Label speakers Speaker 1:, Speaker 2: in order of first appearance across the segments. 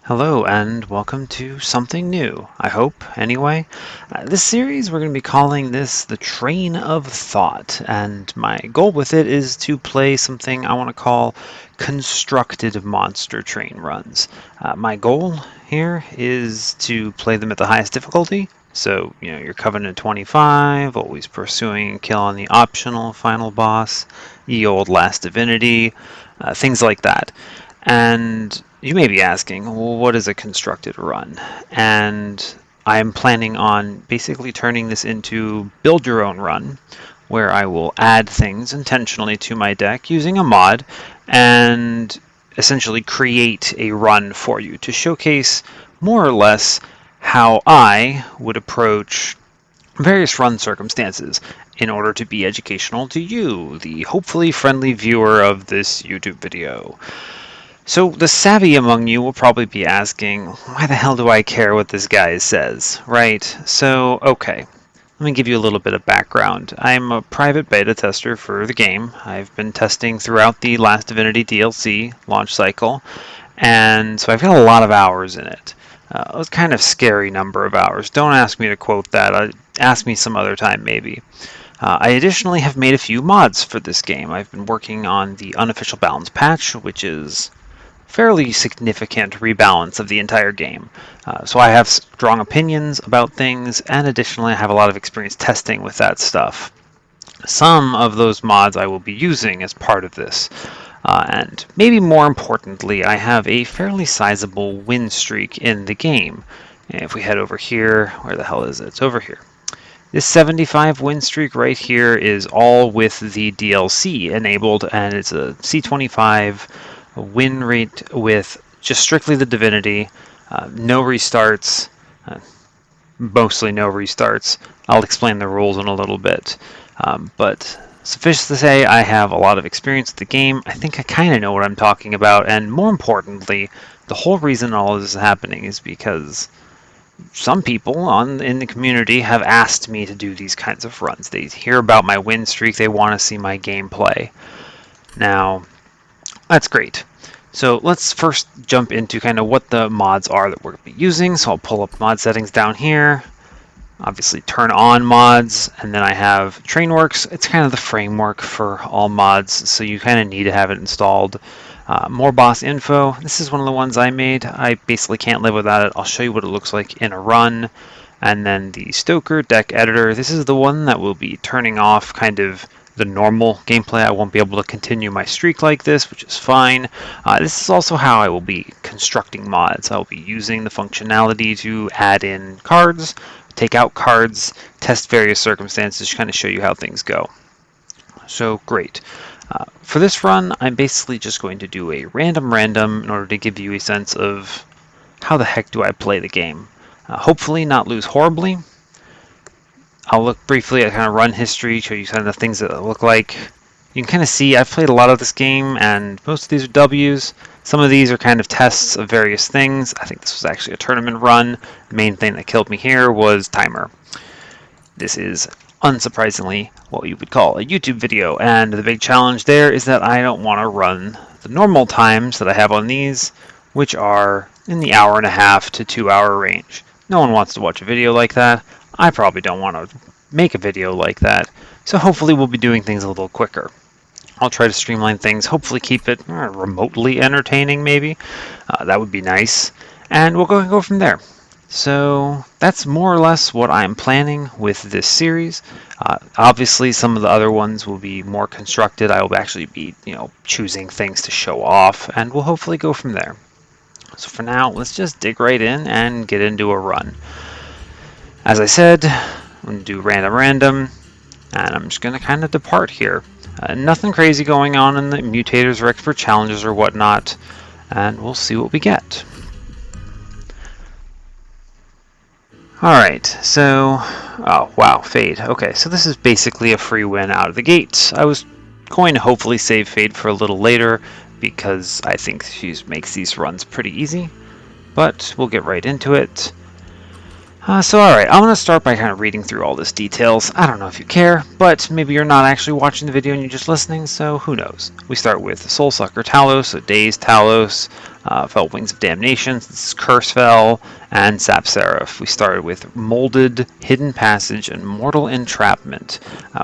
Speaker 1: Hello and welcome to something new, I hope, anyway. This series, we're going to be calling this the Train of Thought, and my goal with it is to play something I want to call constructed monster train runs. My goal here is to play them at the highest difficulty, so, your Covenant 25, always pursuing and killing the optional final boss, ye old last Divinity, things like that. And you may be asking, well, what is a constructed run? And I'm planning on basically turning this into build your own run, where I will add things intentionally to my deck using a mod and essentially create a run for you to showcase more or less how I would approach various run circumstances in order to be educational to you, the hopefully friendly viewer of this YouTube video. So the savvy among you will probably be asking, why the hell do I care what this guy says, right? So, okay, let me give you a little bit of background. I'm a private beta tester for the game. I've been testing throughout the last Divinity DLC launch cycle, and so I've got a lot of hours in it. It was kind of scary number of hours. Don't ask me to quote that. Ask me some other time, maybe. I additionally have made a few mods for this game. I've been working on the unofficial balance patch, which is fairly significant rebalance of the entire game. So I have strong opinions about things, and additionally I have a lot of experience testing with that stuff. Some of those mods I will be using as part of this. And maybe more importantly, I have a fairly sizable win streak in the game. If we head over here, where the hell is it? It's over here. This 75 win streak right here is all with the DLC enabled, and it's a C25 win rate with just strictly the Divinity, no restarts, mostly no restarts. I'll explain the rules in a little bit. But suffice to say, I have a lot of experience with the game. I think I kind of know what I'm talking about, and more importantly, the whole reason all of this is happening is because some people in the community have asked me to do these kinds of runs. They hear about my win streak, they want to see my gameplay. Now, that's great. So let's first jump into kind of what the mods are that we're going to be using. So I'll pull up mod settings down here. Obviously turn on mods, and then I have Trainworks. It's kind of the framework for all mods, so you kind of need to have it installed. More boss info. This is one of the ones I made. I basically can't live without it. I'll show you what it looks like in a run. And then the Stoker deck editor. This is the one that will be turning off kind of the normal gameplay. I won't be able to continue my streak like this, which is fine. This is also how I will be constructing mods. I'll be using the functionality to add in cards, take out cards, test various circumstances, kind of show you how things go. So great. For this run, I'm basically just going to do a random in order to give you a sense of how the heck do I play the game. Hopefully not lose horribly. I'll look briefly at kind of run history, show you kind of the things that look like. You can kind of see I've played a lot of this game, and most of these are W's. Some of these are kind of tests of various things. I think this was actually a tournament run. The main thing that killed me here was timer. This is, unsurprisingly, what you would call a YouTube video, and the big challenge there is that I don't want to run the normal times that I have on these, which are in the hour and a half to 2 hour range. No one wants to watch a video like that. I probably don't want to make a video like that, so hopefully we'll be doing things a little quicker. I'll try to streamline things, hopefully keep it remotely entertaining maybe. That would be nice, and we'll go from there. So that's more or less what I'm planning with this series. Obviously some of the other ones will be more constructed. I will actually be choosing things to show off, and we'll hopefully go from there. So for now, let's just dig right in and get into a run. As I said, I'm going to do random, and I'm just going to kind of depart here. Nothing crazy going on in the mutators or expert challenges or whatnot, and we'll see what we get. Alright, so, oh wow, Fade. Okay, so this is basically a free win out of the gate. I was going to hopefully save Fade for a little later, because I think she makes these runs pretty easy, but we'll get right into it. Alright, I'm going to start by kind of reading through all this details. I don't know if you care, but maybe you're not actually watching the video and you're just listening, so who knows. We start with Soulsucker Talos, so Dazed Talos, Fell Wings of Damnation, this is Cursefell, and Sap Seraph. We started with Molded, Hidden Passage, and Mortal Entrapment.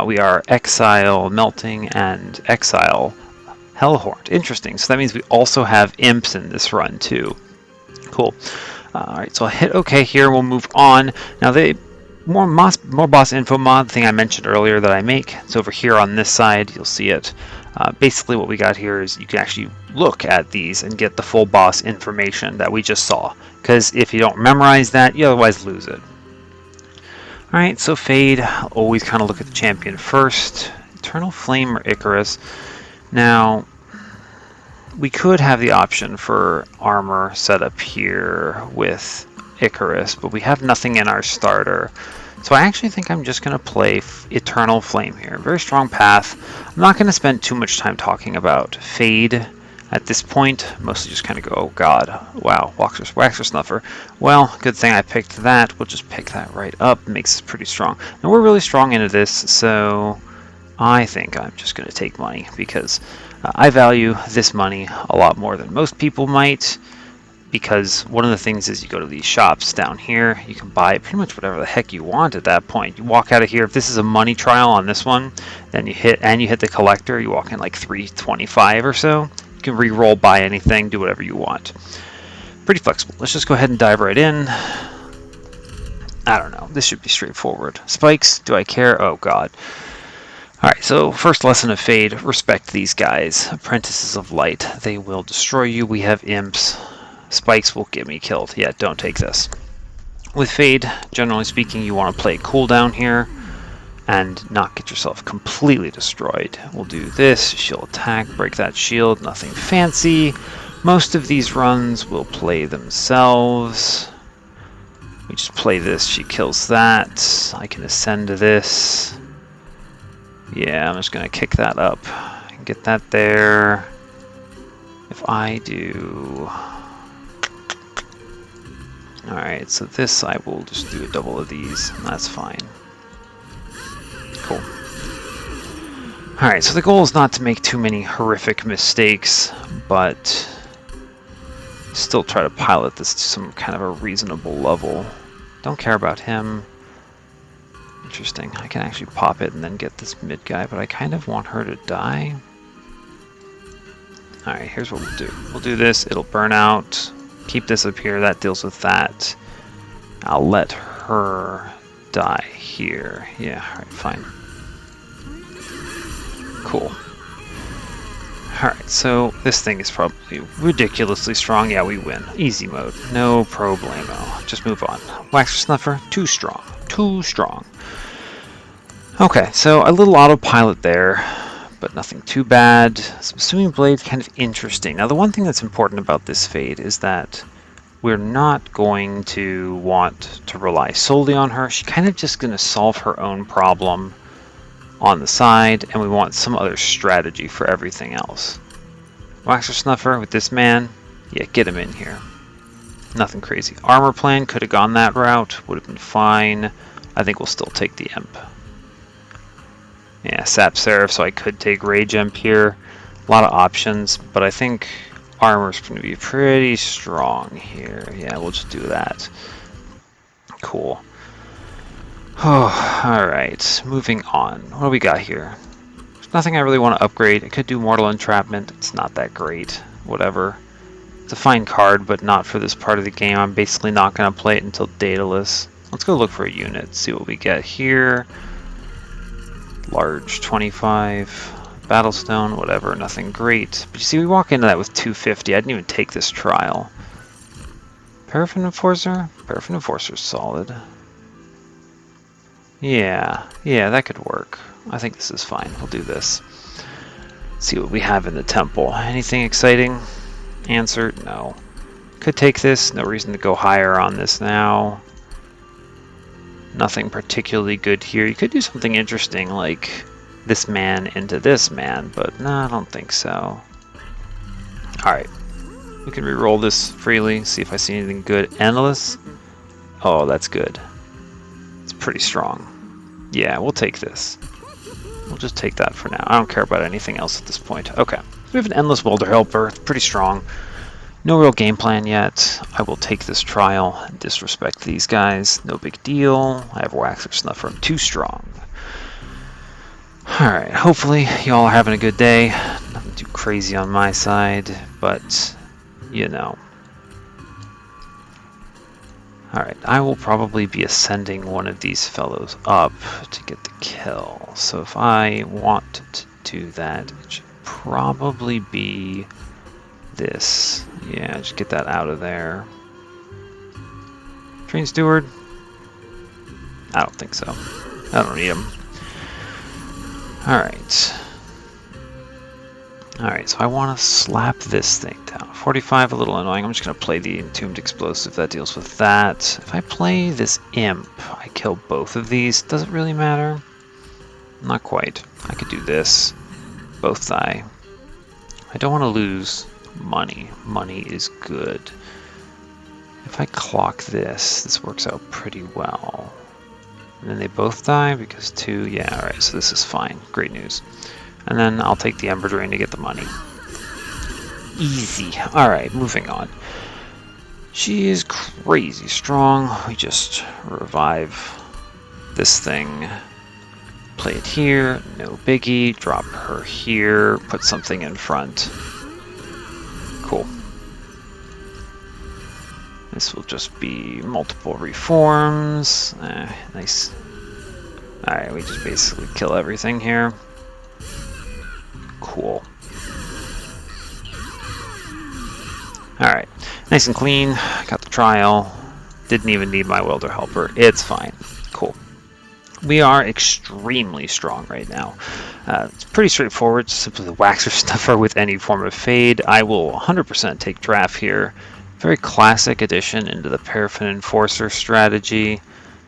Speaker 1: We are Exile, Melting, and Exile, Hellhorned. Interesting, so that means we also have Imps in this run too. Cool. Alright, so I'll hit OK here, we'll move on. Now more boss info mod thing I mentioned earlier that I make. It's over here on this side, you'll see it. Basically what we got here is you can actually look at these and get the full boss information that we just saw. Because if you don't memorize that, you otherwise lose it. Alright, so Fade, always kind of look at the champion first. Eternal Flame or Icarus. Now, we could have the option for armor set up here with Icarus, but we have nothing in our starter. So I actually think I'm just going to play Eternal Flame here. Very strong path. I'm not going to spend too much time talking about Fade at this point. Mostly just kind of go, oh god, wow, Waxer Snuffer. Well, good thing I picked that. We'll just pick that right up. Makes us pretty strong. And we're really strong into this, so I think I'm just going to take money because I value this money a lot more than most people might, because one of the things is you go to these shops down here, you can buy pretty much whatever the heck you want at that point. You walk out of here, if this is a money trial on this one, then you hit the collector, you walk in like 325 or so. You can re-roll, buy anything, do whatever you want. Pretty flexible. Let's just go ahead and dive right in. I don't know, this should be straightforward. Spikes, do I care? Oh god. Alright, so first lesson of Fade, respect these guys. Apprentices of Light, they will destroy you. We have Imps. Spikes will get me killed. Yeah, don't take this. With Fade, generally speaking, you want to play cooldown here and not get yourself completely destroyed. We'll do this, she'll attack, break that shield, nothing fancy. Most of these runs will play themselves. We just play this, she kills that. I can ascend to this. Yeah, I'm just going to kick that up and get that there. If I do... Alright, so this I will just do a double of these, and that's fine. Cool. Alright, so the goal is not to make too many horrific mistakes, but still try to pilot this to some kind of a reasonable level. Don't care about him. Interesting. I can actually pop it and then get this mid guy, but I kind of want her to die. Alright, here's what we'll do. We'll do this, it'll burn out. Keep this up here, that deals with that. I'll let her die here. Yeah, alright, fine. Cool. Alright, so this thing is probably ridiculously strong. Yeah, we win. Easy mode. No problemo. Just move on. Waxer Snuffer, too strong. Too strong. Okay, so a little autopilot there, but nothing too bad. Subsuming Blade, kind of interesting. Now, the one thing that's important about this Fade is that we're not going to want to rely solely on her. She's kind of just going to solve her own problem on the side, and we want some other strategy for everything else. Waxer Snuffer with this man, yeah, get him in here. Nothing crazy. Armor plan, could have gone that route, would have been fine. I think we'll still take the Imp. Yeah, Sap Seraph, so I could take Rage Imp here. A lot of options, but I think armor's going to be pretty strong here. Yeah, we'll just do that. Cool. Oh, alright, moving on. What do we got here? There's nothing I really want to upgrade. I could do Mortal Entrapment. It's not that great. Whatever. It's a fine card, but not for this part of the game. I'm basically not going to play it until Daedalus. Let's go look for a unit, see what we get here. Large 25, Battlestone, whatever, nothing great. But you see, we walk into that with 250. I didn't even take this trial. Paraffin Enforcer? Paraffin Enforcer's solid. Yeah, that could work. I think this is fine. We'll do this. See what we have in the temple. Anything exciting? Answer, no. Could take this. No reason to go higher on this now. Nothing particularly good here. You could do something interesting like this man into this man, but no, I don't think so. Alright. We can re-roll this freely, see if I see anything good. Endless? Oh, that's good. pretty strong. Yeah, we'll take this. We'll just take that for now. I don't care about anything else at this point. Okay. We have an Endless Welder Helper. It's pretty strong. No real game plan yet. I will take this trial and disrespect these guys. No big deal. I have Waxer Snuffer. I'm too strong. Alright, hopefully y'all are having a good day. Nothing too crazy on my side, but, you know. Alright, I will probably be ascending one of these fellows up to get the kill. So if I want to do that, it should probably be this. Yeah, just get that out of there. Train Steward? I don't think so. I don't need him. Alright. Alright, so I want to slap this thing down. 45, a little annoying. I'm just going to play the Entombed Explosive. That deals with that. If I play this Imp, I kill both of these. Does it really matter? Not quite. I could do this. Both die. I don't want to lose money. Money is good. If I clock this, this works out pretty well. And then they both die because 2, yeah, alright, so this is fine. Great news. And then I'll take the Ember Drain to get the money. Easy. Alright, moving on. She is crazy strong. We just revive this thing. Play it here, no biggie. Drop her here, put something in front. Cool. This will just be multiple reforms. Nice. Alright, we just basically kill everything here. Cool. Alright, nice and clean. Got the trial. Didn't even need my welder helper. It's fine. Cool. We are extremely strong right now. It's pretty straightforward. Simply the Waxer Snuffer with any form of fade. I will 100% take draft here. Very classic addition into the Paraffin Enforcer strategy.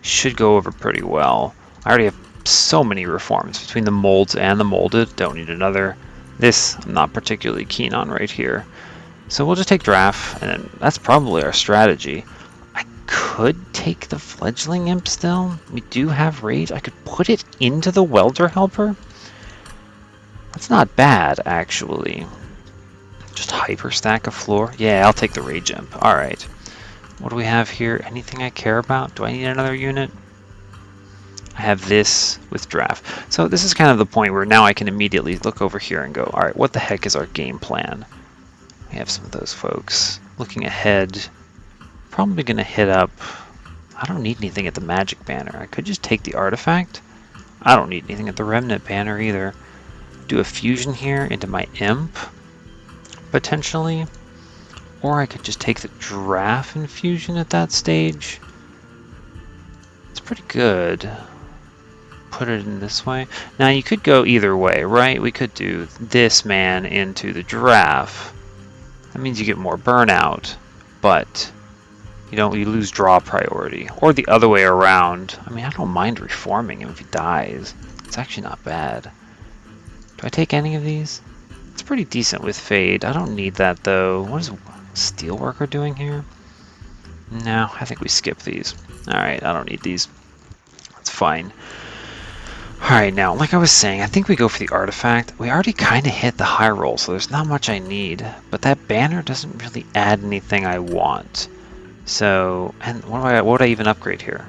Speaker 1: Should go over pretty well. I already have so many reforms between the molds and the molded. Don't need another. This I'm not particularly keen on right here. So we'll just take draft, and that's probably our strategy. I could take the Fledgling Imp still. We do have rage. I could put it into the Welder Helper. That's not bad, actually. Just hyper stack a floor. Yeah, I'll take the Rage Imp. Alright. What do we have here? Anything I care about? Do I need another unit? I have this with draft. So this is kind of the point where now I can immediately look over here and go, alright, what the heck is our game plan? We have some of those folks. Looking ahead, probably going to hit up... I don't need anything at the Magic Banner. I could just take the Artifact. I don't need anything at the Remnant Banner either. Do a fusion here into my Imp, potentially. Or I could just take the Draft Infusion at that stage. It's pretty good. Put it in this way. Now you could go either way, right? We could do this man into the Draft. That means you get more burnout, but you lose draw priority. Or the other way around. I mean, I don't mind reforming him if he dies. It's actually not bad. Do I take any of these? It's pretty decent with Fade. I don't need that though. What is Steelworker doing here? No, I think we skip these. Alright, I don't need these. That's fine. Alright, now, like I was saying, I think we go for the Artifact. We already kind of hit the Highroll, so there's not much I need. But that banner doesn't really add anything I want. So, and what would I even upgrade here?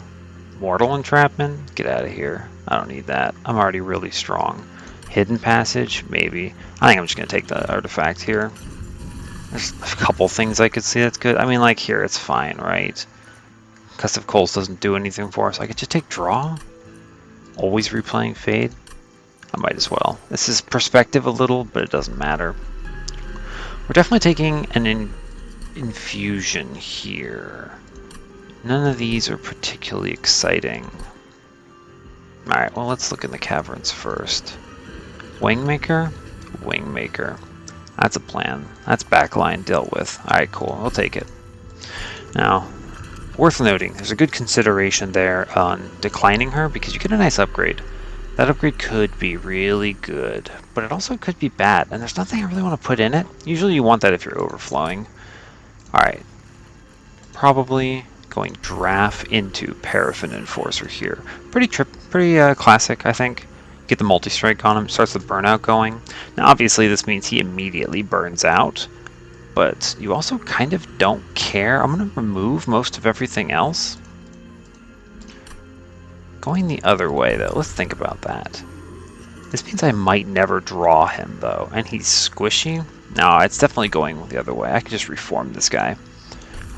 Speaker 1: Mortal Entrapment? Get out of here. I don't need that. I'm already really strong. Hidden Passage? Maybe. I think I'm just going to take the Artifact here. There's a couple things I could see that's good. I mean, like here, it's fine, right? Gust of Coals doesn't do anything for us. I could just take Draw. Always replaying Fade. I might as well. This is perspective a little, but it doesn't matter. We're definitely taking an infusion here. None of these are particularly exciting. Alright, well, let's look in the caverns first. Wingmaker? Wingmaker. That's a plan. That's backline dealt with. Alright, cool. I'll take it. Now, worth noting, there's a good consideration there on declining her because you get a nice upgrade. That upgrade could be really good, but it also could be bad, and there's nothing I really want to put in it. Usually you want that if you're overflowing. Alright. Probably going Draft into Paraffin Enforcer here. Pretty classic, I think. Get the multi-strike on him, starts the burnout going. Now obviously this means he immediately burns out, but you also kind of don't care. I'm going to remove most of everything else. Going the other way though, let's think about that. This means I might never draw him though, and he's squishy. No, it's definitely going the other way. I can just reform this guy.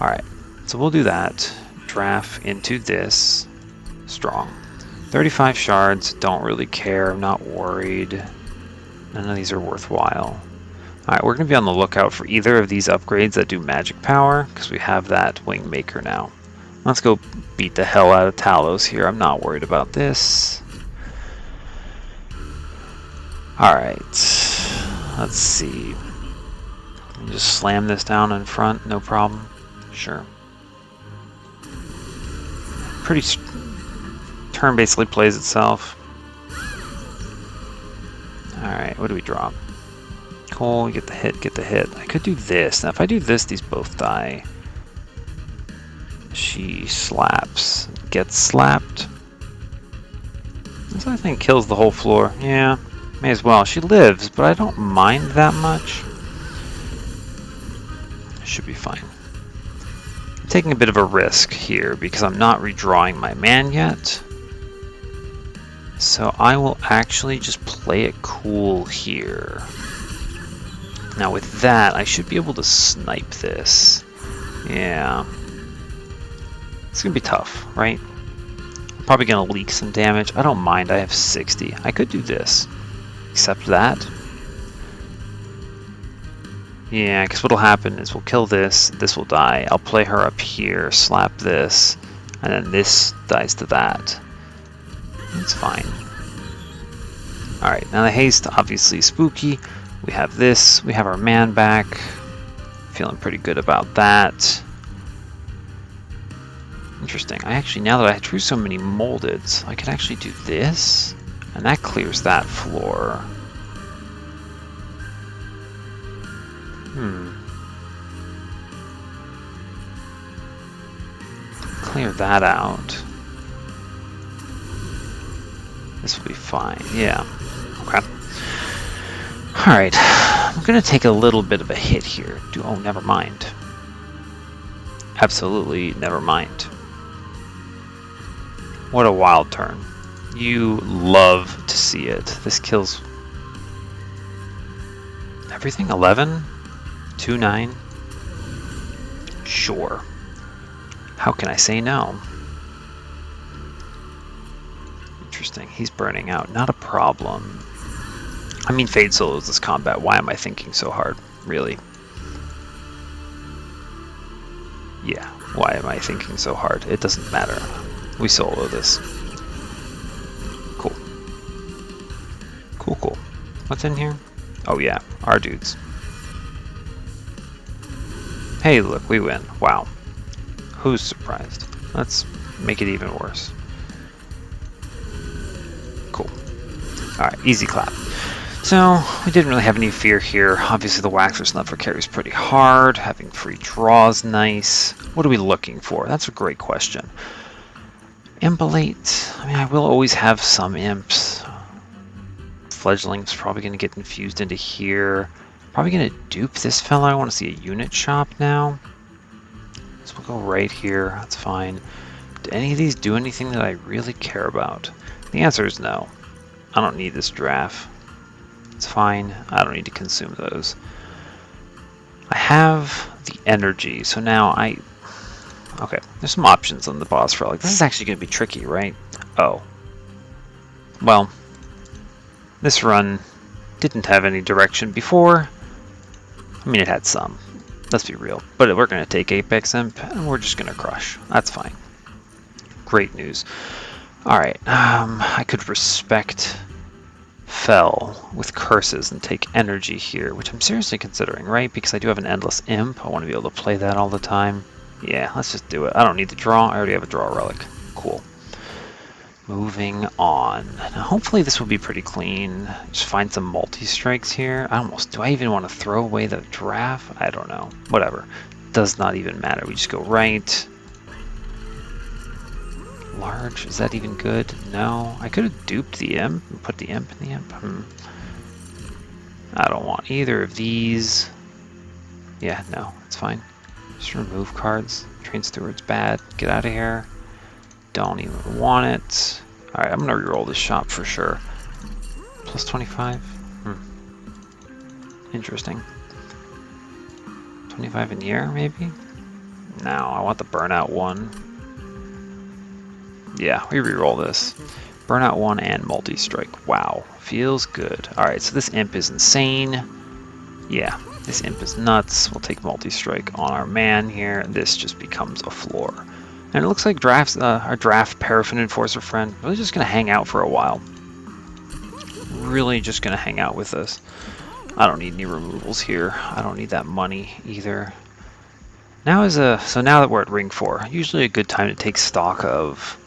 Speaker 1: Alright, so we'll do that. Draft into this. Strong. 35 shards, don't really care, I'm not worried. None of these are worthwhile. Alright, we're going to be on the lookout for either of these upgrades that do magic power, because we have that Wing Maker now. Let's go beat the hell out of Talos here, I'm not worried about this. Alright, let's see. Just slam this down in front, no problem. Sure. Turn basically plays itself. Alright, what do we draw? Cool, get the hit, get the hit. I could do this. Now if I do this, these both die. She slaps. Gets slapped. This, I think, kills the whole floor. Yeah, may as well. She lives, but I don't mind that much. Should be fine. I'm taking a bit of a risk here because I'm not redrawing my man yet. So I will actually just play it cool here. Now with that, I should be able to snipe this. Yeah. It's gonna be tough, right? I'm probably gonna leak some damage. I don't mind, I have 60. I could do this. Except that. Yeah, because what'll happen is we'll kill this will die. I'll play her up here, slap this, and then this dies to that. It's fine. Alright, now the haste, obviously spooky. We have this, we have our man back. Feeling pretty good about that. Interesting. I actually, now that I drew so many moldeds, I can actually do this, and that clears that floor. Clear that out. This will be fine. Yeah. Okay. Alright. I'm going to take a little bit of a hit here. Oh, never mind. Absolutely never mind. What a wild turn. You love to see it. This kills everything. 11? 2-9? Sure. How can I say no? Interesting. He's burning out. Not a problem. I mean, Fade solos this combat. Why am I thinking so hard? Really? Yeah. Why am I thinking so hard? It doesn't matter. We solo this. Cool. Cool, cool. What's in here? Oh yeah, our dudes. Hey, look, we win. Wow. Who's surprised? Let's make it even worse. Cool. Alright, easy clap. So, we didn't really have any fear here. Obviously the Waxer Snuffer carries pretty hard. Having free draws nice. What are we looking for? That's a great question. Impalate. I mean, I will always have some imps. Fledgling's probably going to get infused into here. Probably going to dupe this fella. I want to see a unit shop now. So we'll go right here. That's fine. Do any of these do anything that I really care about? The answer is no. I don't need this draft. It's fine. I don't need to consume those. I have the energy, so now okay, there's some options on the boss relic. This is actually going to be tricky, right? Oh. Well, this run didn't have any direction before. I mean, it had some. Let's be real. But we're going to take Apex Imp, and we're just going to crush. That's fine. Great news. Alright, I could respect Fell with curses and take energy here, which I'm seriously considering, right? Because I do have an Endless Imp. I want to be able to play that all the time. Yeah, let's just do it. I don't need the draw. I already have a draw relic. Cool. Moving on. Now, hopefully this will be pretty clean. Just find some multi-strikes here. Do I even want to throw away the draft? I don't know. Whatever. Does not even matter. We just go right. Large, is that even good? No. I could have duped the imp and put the imp in the imp. I don't want either of these. Yeah, no, it's fine. Just remove cards. Train Steward's bad. Get out of here. Don't even want it. Alright, I'm gonna reroll this shop for sure. Plus 25? Interesting. 25 in year, maybe? No, I want the burnout one. Yeah, we reroll this. Burnout 1 and multi-strike. Wow, feels good. Alright, so this imp is insane. Yeah, this imp is nuts. We'll take multi-strike on our man here. This just becomes a floor. And it looks like our draft Paraffin Enforcer friend really just going to hang out for a while. Really just going to hang out with us. I don't need any removals here. I don't need that money either. So now that we're at ring 4, usually a good time to take stock of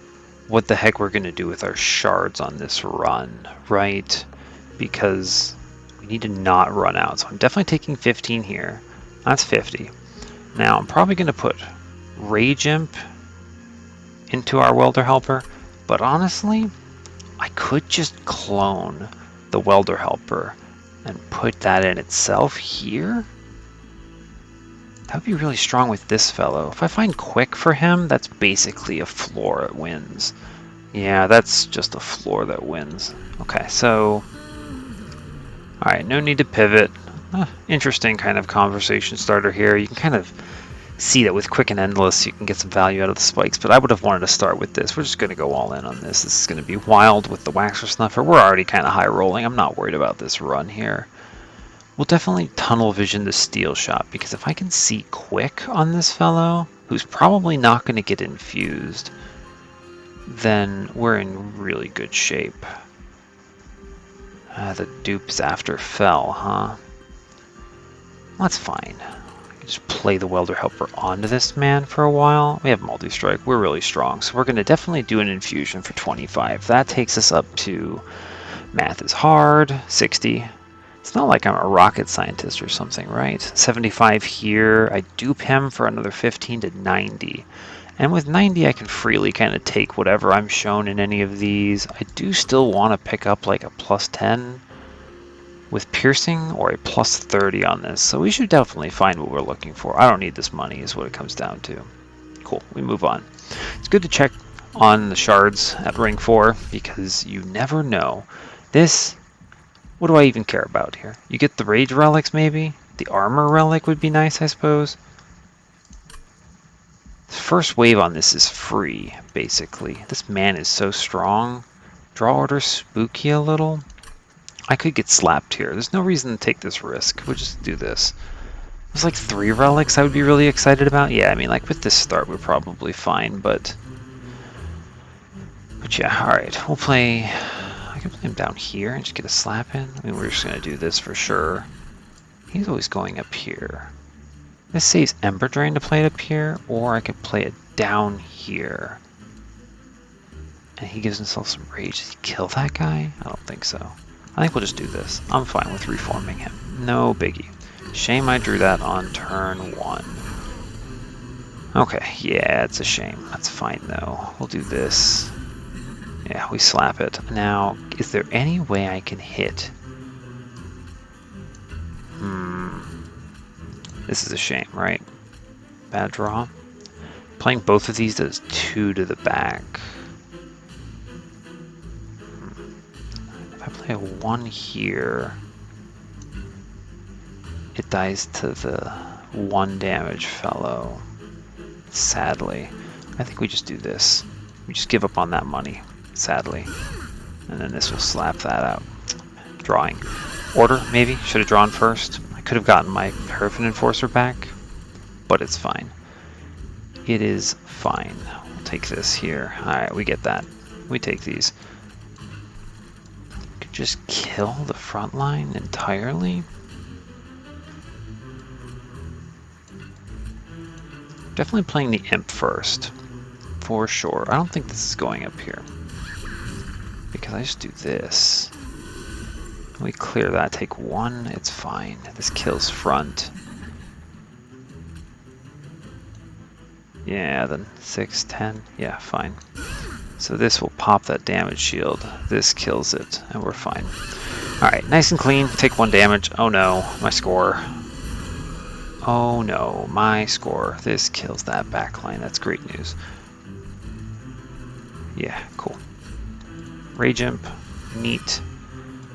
Speaker 1: what the heck we're going to do with our shards on this run, right? Because we need to not run out. So I'm definitely taking 15 here. That's 50. Now I'm probably going to put Rage Imp into our Welder Helper, but honestly, I could just clone the Welder Helper and put that in itself here. That would be really strong with this fellow. If I find Quick for him, that's basically a floor that wins. Yeah, that's just a floor that wins. Okay, so... Alright, no need to pivot. Interesting kind of conversation starter here. You can kind of see that with Quick and Endless you can get some value out of the spikes, but I would have wanted to start with this. We're just going to go all in on this. This is going to be wild with the Waxer Snuffer. We're already kind of high rolling. I'm not worried about this run here. We'll definitely tunnel vision the Steel Shot, because if I can see Quick on this fellow, who's probably not going to get infused, then we're in really good shape. The dupes after fell, huh? That's fine. I can just play the Welder Helper onto this man for a while. We have multi-strike. We're really strong, so we're going to definitely do an infusion for 25. That takes us up to, math is hard, 60. It's not like I'm a rocket scientist or something, right? 75 here. I dupe him for another 15 to 90. And with 90, I can freely kind of take whatever I'm shown in any of these. I do still want to pick up like a plus 10 with piercing or a plus 30 on this. So we should definitely find what we're looking for. I don't need this money is what it comes down to. Cool, we move on. It's good to check on the shards at ring 4 because you never know. What do I even care about here? You get the Rage Relics, maybe? The Armor Relic would be nice, I suppose. The first wave on this is free, basically. This man is so strong. Draw order spooky a little. I could get slapped here. There's no reason to take this risk. We'll just do this. There's like 3 relics I would be really excited about. Yeah, I mean, like with this start, we're probably fine, but yeah, alright. We'll play... I can play him down here and just get a slap in. I mean, we're just going to do this for sure. He's always going up here. This saves Ember Drain to play it up here, or I could play it down here. And he gives himself some rage. Does he kill that guy? I don't think so. I think we'll just do this. I'm fine with reforming him. No biggie. Shame I drew that on turn 1. Okay, yeah, it's a shame. That's fine though. We'll do this. Yeah, we slap it. Now, is there any way I can hit? This is a shame, right? Bad draw. Playing both of these does 2 to the back. If I play a 1 here, it dies to the 1 damage fellow. Sadly. I think we just do this. We just give up on that money. Sadly. And then this will slap that out. Drawing. Order, maybe? Should have drawn first. I could have gotten my Paraffin Enforcer back, but it's fine. It is fine. We'll take this here. Alright, we get that. We take these. Could just kill the front line entirely? Definitely playing the Imp first. For sure. I don't think this is going up here. Because I just do this. We clear that, take 1, it's fine. This kills front. Yeah, then 6, 10, yeah, fine. So this will pop that damage shield. This kills it, and we're fine. Alright, nice and clean. Take 1 damage. Oh no, my score. Oh no, my score. This kills that backline. That's great news. Yeah, cool. Rage Imp. Neat.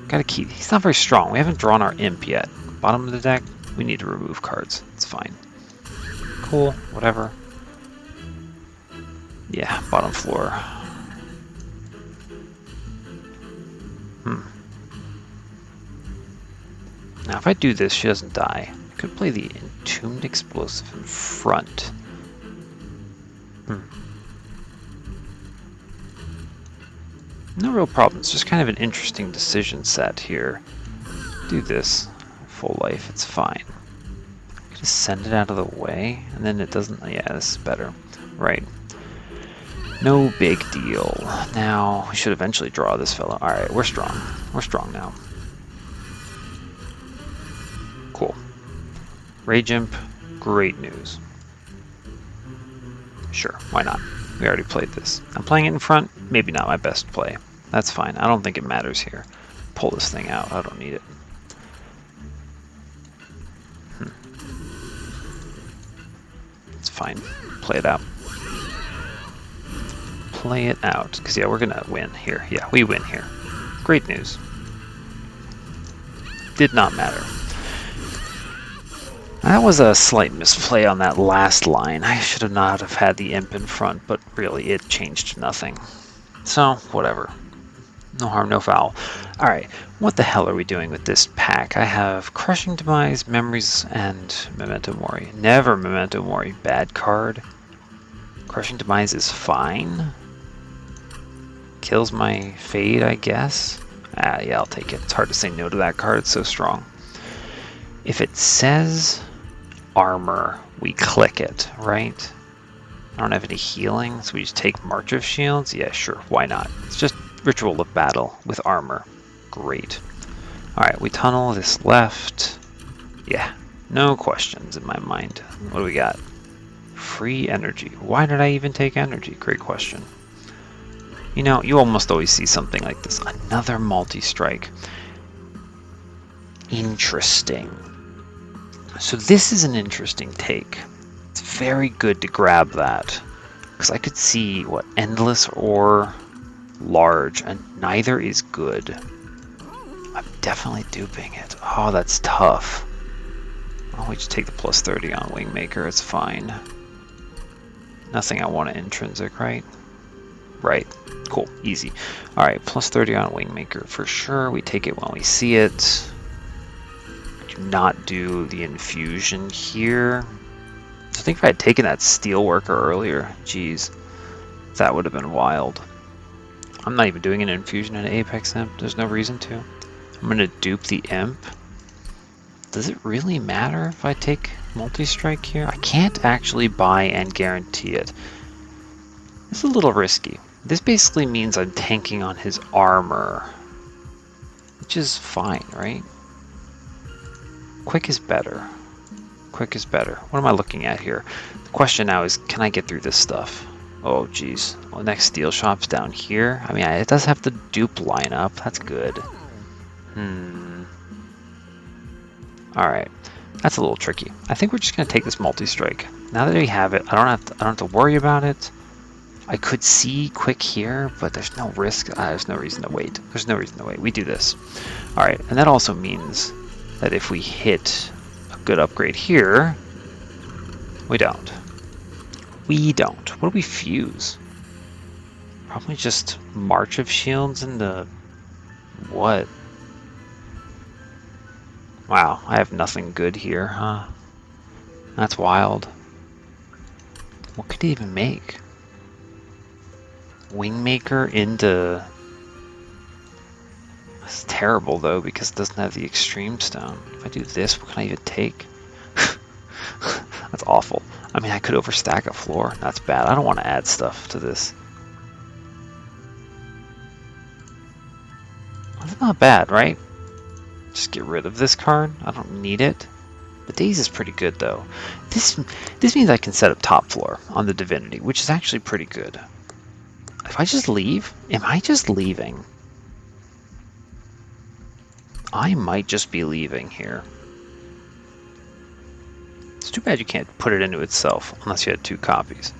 Speaker 1: Got a key. He's not very strong. We haven't drawn our Imp yet. Bottom of the deck, we need to remove cards. It's fine. Cool, whatever. Yeah, bottom floor. Now if I do this, she doesn't die. I could play the Entombed Explosive in front. No real problems, just kind of an interesting decision set here. Do this. Full life, it's fine. Just send it out of the way, and then it doesn't... Yeah, this is better. Right. No big deal. Now, we should eventually draw this fellow. Alright, we're strong. We're strong now. Cool. Rage Imp, great news. Sure, why not? We already played this. I'm playing it in front, maybe not my best play. That's fine, I don't think it matters here. Pull this thing out, I don't need it. It's fine, play it out. Play it out, because yeah, we're gonna win here. Yeah, we win here. Great news. Did not matter. That was a slight misplay on that last line. I should not have had the Imp in front, but really it changed nothing. So, whatever. No harm, no foul. Alright, what the hell are we doing with this pack? I have Crushing Demise, Memories, and Memento Mori. Never Memento Mori. Bad card. Crushing Demise is fine. Kills my Fade, I guess. Yeah, I'll take it. It's hard to say no to that card. It's so strong. If it says armor, we click it, right? I don't have any healing, so we just take March of Shields? Yeah, sure, why not? It's just Ritual of Battle with armor. Great. Alright, we tunnel this left. Yeah, no questions in my mind. What do we got? Free energy. Why did I even take energy? Great question. You know, you almost always see something like this. Another multi-strike. Interesting. So this is an interesting take. It's very good to grab that. Because I could see, what, endless or large, and neither is good. I'm definitely duping it. Oh, that's tough. Oh, we just take the plus 30 on Wingmaker, it's fine. Nothing I want to intrinsic, right? Right. Cool. Easy. Alright, plus 30 on Wingmaker for sure. We take it when we see it. Do not do the infusion here. I think if I had taken that Steelworker earlier, geez, that would have been wild. I'm not even doing an infusion in Apex Imp. There's no reason to. I'm going to dupe the Imp. Does it really matter if I take multi-strike here? I can't actually buy and guarantee it. It's a little risky. This basically means I'm tanking on his armor, which is fine, right? Quick is better. Quick is better. What am I looking at here? The question now is, can I get through this stuff? Oh, geez. Well, the next steel shop's down here. I mean, it does have the dupe line up. That's good. Alright. That's a little tricky. I think we're just going to take this multi-strike. Now that we have it, I don't have to worry about it. I could see quick here, but there's no risk. There's no reason to wait. There's no reason to wait. We do this. Alright, and that also means that if we hit a good upgrade here, we don't. We don't. What do we fuse? Probably just March of Shields into what? Wow, I have nothing good here, huh? That's wild. What could he even make? Wingmaker into... That's terrible though, because it doesn't have the Extreme Stone. If I do this, what can I even take? That's awful. I mean, I could overstack a floor. That's bad. I don't want to add stuff to this. That's not bad, right? Just get rid of this card. I don't need it. The Daze is pretty good though. This means I can set up top floor on the Divinity, which is actually pretty good. If I just leave? Am I just leaving? I might just be leaving here. It's too bad you can't put it into itself unless you had 2 copies.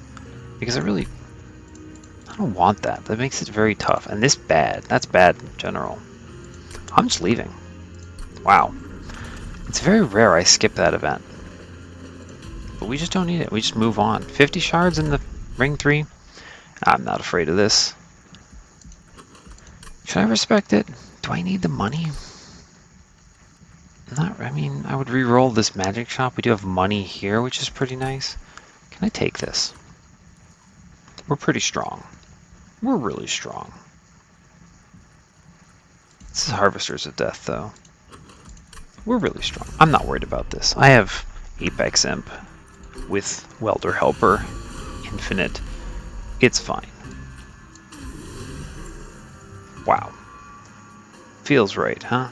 Speaker 1: Because I don't want that. That makes it very tough. And this bad. That's bad in general. I'm just leaving. Wow. It's very rare I skip that event. But we just don't need it. We just move on. 50 shards in the ring 3? I'm not afraid of this. Should I respect it? Do I need the money? I mean, I would re-roll this magic shop. We do have money here, which is pretty nice. Can I take this? We're pretty strong. We're really strong. This is Harvesters of Death, though. We're really strong. I'm not worried about this. I have Apex Imp with Welder Helper, Infinite. It's fine. Wow. Feels right, huh?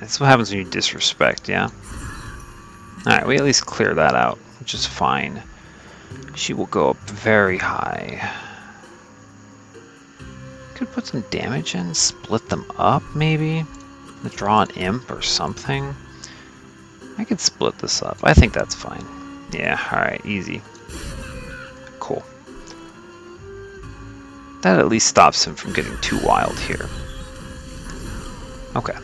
Speaker 1: That's what happens when you disrespect, yeah? Alright, we at least clear that out, which is fine. She will go up very high. Could put some damage in, split them up, maybe? Draw an imp or something? I could split this up. I think that's fine. Yeah, alright, easy. Cool. That at least stops him from getting too wild here. Okay.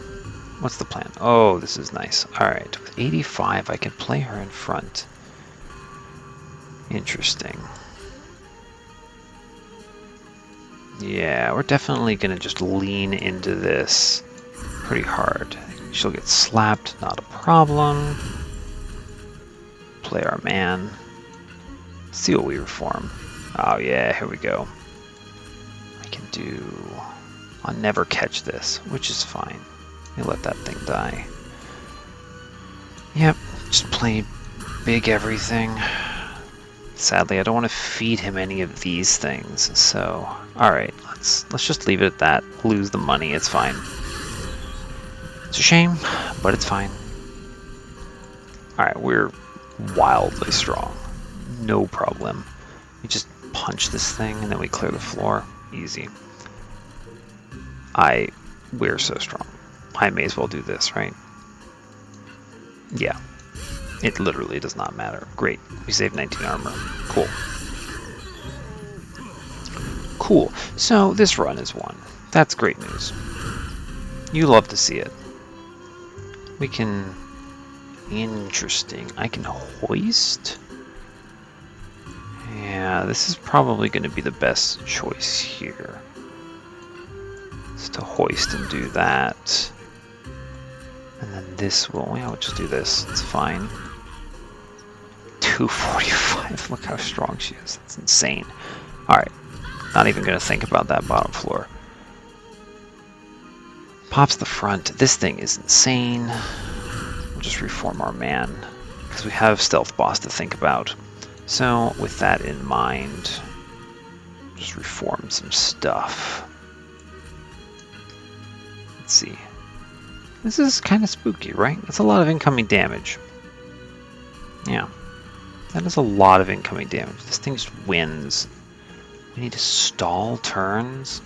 Speaker 1: What's the plan? Oh, this is nice. Alright, with 85, I can play her in front. Interesting. Yeah, we're definitely going to just lean into this pretty hard. She'll get slapped, not a problem. Play our man. See what we reform. Oh yeah, here we go. I can do... I'll never catch this, which is fine. You let that thing die. Yep, just play big everything. Sadly, I don't want to feed him any of these things, so... Alright, let's just leave it at that. Lose the money, it's fine. It's a shame, but it's fine. Alright, we're wildly strong. No problem. We just punch this thing, and then we clear the floor. Easy. We're so strong. I may as well do this, right? Yeah. It literally does not matter. Great. We saved 19 armor. Cool. Cool. So this run is won. That's great news. You love to see it. We can... Interesting. I can hoist? Yeah, this is probably going to be the best choice here. Is to hoist and do that. And then this will... Yeah, we'll just do this. It's fine. 245. Look how strong she is. That's insane. Alright. Not even going to think about that bottom floor. Pops the front. This thing is insane. We'll just reform our man. Because we have Stealth Boss to think about. So, with that in mind, just reform some stuff. Let's see. This is kind of spooky, right? That's a lot of incoming damage. Yeah. That is a lot of incoming damage. This thing just wins. We need to stall turns?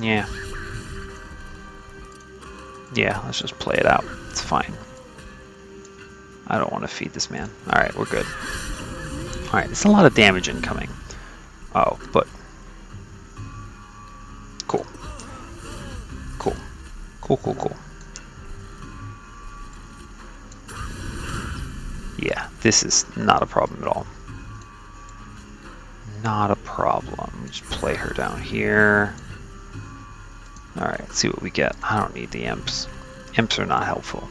Speaker 1: Yeah. Yeah, let's just play it out. It's fine. I don't want to feed this man. Alright, we're good. Alright, it's a lot of damage incoming. Oh, but... Cool. Cool. Cool, cool, cool. Yeah, this is not a problem at all. Not a problem. Just play her down here. Alright, let's see what we get. I don't need the imps. Imps are not helpful.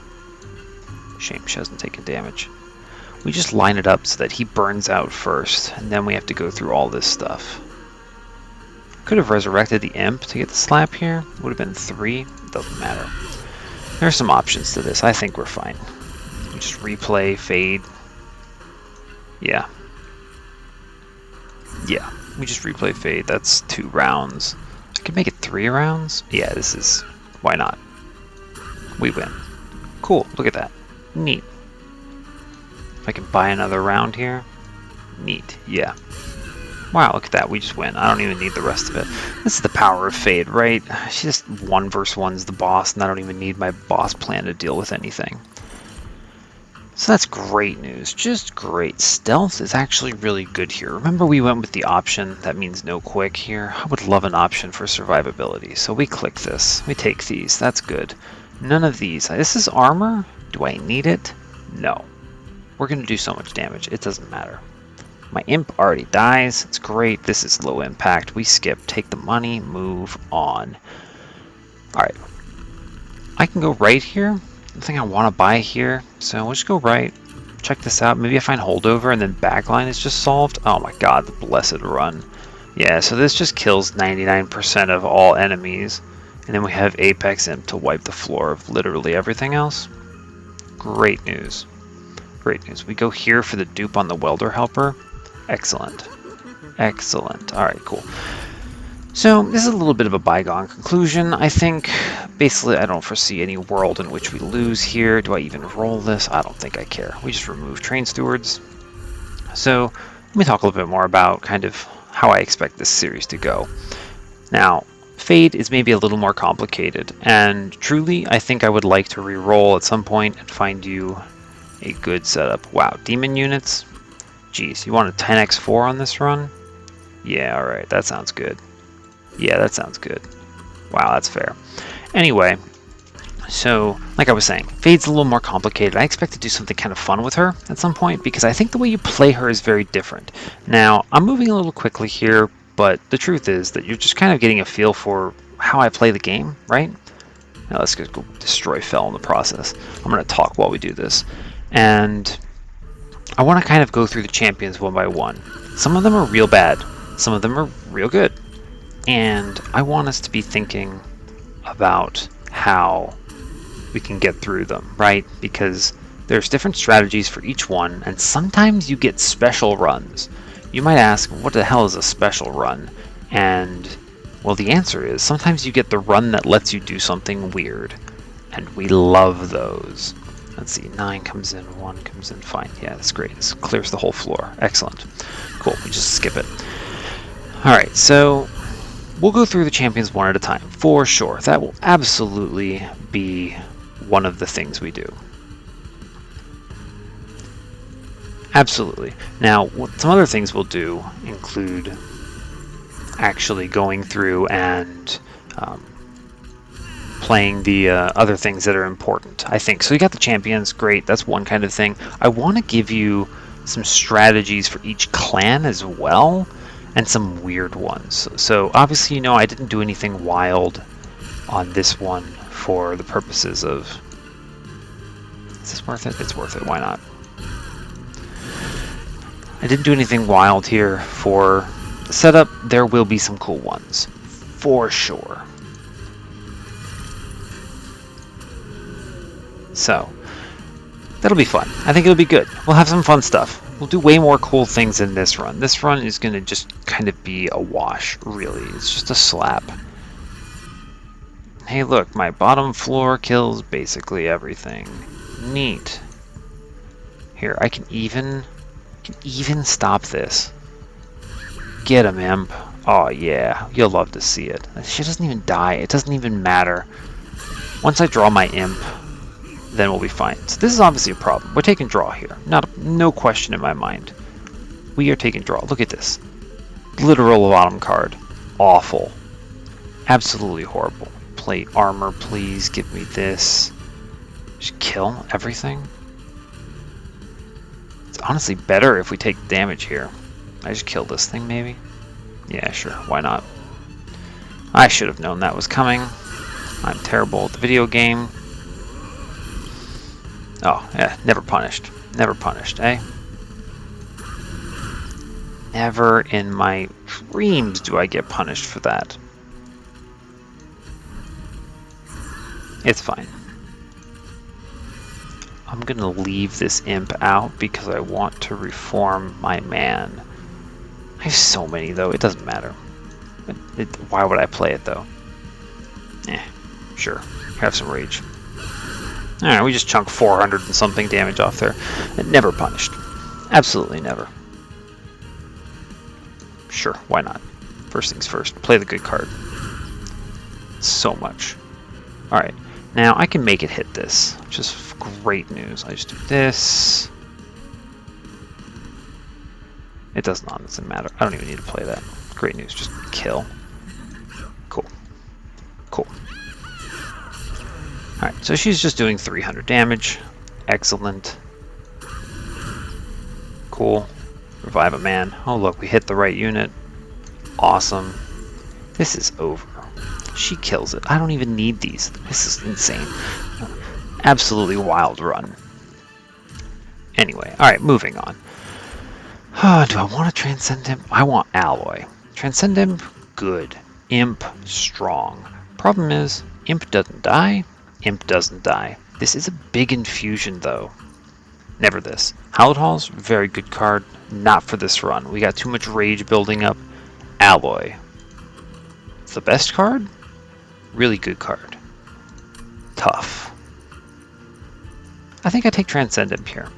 Speaker 1: Shame she hasn't taken damage. We just line it up so that he burns out first, and then we have to go through all this stuff. Could have resurrected the imp to get the slap here. Would have been 3. Doesn't matter. There are some options to this. I think we're fine. We just replay, fade. Yeah. Yeah, we just replay fade. That's 2 rounds. I could make it 3 rounds. Yeah, this is... Why not? We win. Cool, look at that. Neat. If I can buy another round here. Neat, yeah. Wow, look at that. We just win. I don't even need the rest of it. This is the power of Fade, right? She just 1v1's the boss, and I don't even need my boss plan to deal with anything. So that's great news. Just great. Stealth is actually really good here. Remember we went with the option. That means no quick here. I would love an option for survivability. So we click this. We take these. That's good. None of these. This is armor. Do I need it? No. We're going to do so much damage. It doesn't matter. My imp already dies. It's great. This is low impact. We skip. Take the money. Move on. Alright. I can go right here. Nothing I want to buy here. So we'll just go right. Check this out. Maybe I find holdover and then backline is just solved. Oh my god, the blessed run. Yeah, so this just kills 99% of all enemies. And then we have Apex Imp to wipe the floor of literally everything else. Great news. Great news. We go here for the dupe on the welder helper. Excellent. Excellent. Alright, cool. So this is a little bit of a bygone conclusion. I think basically I don't foresee any world in which we lose here. Do I even roll this? I don't think I care. We just remove train stewards. So let me talk a little bit more about kind of how I expect this series to go. Now, Fade is maybe a little more complicated, and truly I think I would like to re-roll at some point and find you a good setup. Wow, demon units? Geez, you want a 10x4 on this run? Yeah, alright, that sounds good. Yeah, that sounds good. Wow, that's fair. Anyway, so like I was saying, Fade's a little more complicated. I expect to do something kind of fun with her at some point because I think the way you play her is very different. Now, I'm moving a little quickly here, but the truth is that you're just kind of getting a feel for how I play the game, right? Now let's go destroy Fell in the process. I'm going to talk while we do this. And I want to kind of go through the champions one by one. Some of them are real bad. Some of them are real good. And I want us to be thinking about how we can get through them, right? Because there's different strategies for each one, and sometimes you get special runs. You might ask, what the hell is a special run? And, well, the answer is sometimes you get the run that lets you do something weird. And we love those. Let's see, 9 comes in, 1 comes in, fine. Yeah, that's great. This clears the whole floor. Excellent. Cool, we just skip it. Alright, so we'll go through the champions one at a time, for sure. That will absolutely be one of the things we do. Absolutely. Now, some other things we'll do include actually going through and playing the other things that are important, I think. So you got the champions, great, that's one kind of thing. I want to give you some strategies for each clan as well, and some weird ones. So obviously, you know, I didn't do anything wild on this one for the purposes of... Is this worth it? It's worth it, why not? I didn't do anything wild here for the setup. There will be some cool ones, for sure. So, that'll be fun. I think it'll be good. We'll have some fun stuff. We'll do way more cool things in this run. This run is going to just kind of be a wash, really. It's just a slap. Hey, look, my bottom floor kills basically everything. Neat. Here, I can even stop this. Get him, imp. Oh, yeah. You'll love to see it. She doesn't even die. It doesn't even matter. Once I draw my imp, then we'll be fine. So this is obviously a problem. We're taking draw here. No question in my mind. We are taking draw. Look at this. Literal bottom card. Awful. Absolutely horrible. Plate armor, please. Give me this. Just kill everything. It's honestly better if we take damage here. I just kill this thing, maybe? Yeah, sure. Why not? I should have known that was coming. I'm terrible at the video game. Oh, yeah, never punished. Never punished, eh? Never in my dreams do I get punished for that. It's fine. I'm gonna leave this imp out because I want to reform my man. I have so many, though. It doesn't matter. Why would I play it, though? Sure. Have some rage. Alright, we just chunked 400 and something damage off there. Never punished. Absolutely never. Sure, why not? First things first, play the good card. So much. Alright, now I can make it hit this, which is great news. I just do this. It does not, it doesn't matter. I don't even need to play that. Great news, just kill. Cool. Cool. Alright, so she's just doing 300 damage. Excellent. Cool. Revive a man. Oh look, we hit the right unit. Awesome. This is over. She kills it. I don't even need these. This is insane. Absolutely wild run. Anyway, alright, moving on. Do I want to transcend him? I want alloy. Transcend him? Good. Imp? Strong. Problem is, Imp doesn't die. Imp doesn't die. This is a big infusion though. Never this. Hallowed Halls? Very good card. Not for this run. We got too much rage building up. Alloy. It's the best card? Really good card. Tough. I think I take Transcendent here.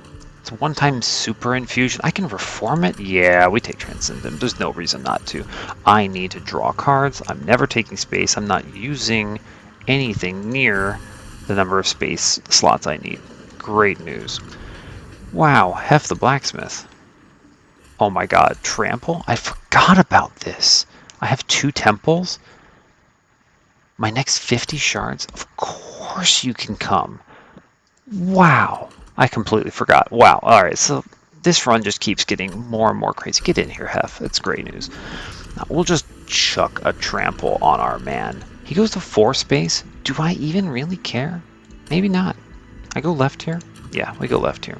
Speaker 1: It's a one-time super infusion. I can reform it? Yeah, we take Transcendent. There's no reason not to. I need to draw cards. I'm never taking space. I'm not using anything near the number of space slots I need. Great news. Wow, Hef the Blacksmith. Oh my god, Trample? I forgot about this. I have 2 temples. My next 50 shards? Of course you can come. Wow. I completely forgot. Wow. Alright, so this run just keeps getting more and more crazy. Get in here, Hef. It's great news. Now, we'll just chuck a Trample on our man. He goes to 4 space. Do I even really care? Maybe not. I go left here? Yeah, we go left here.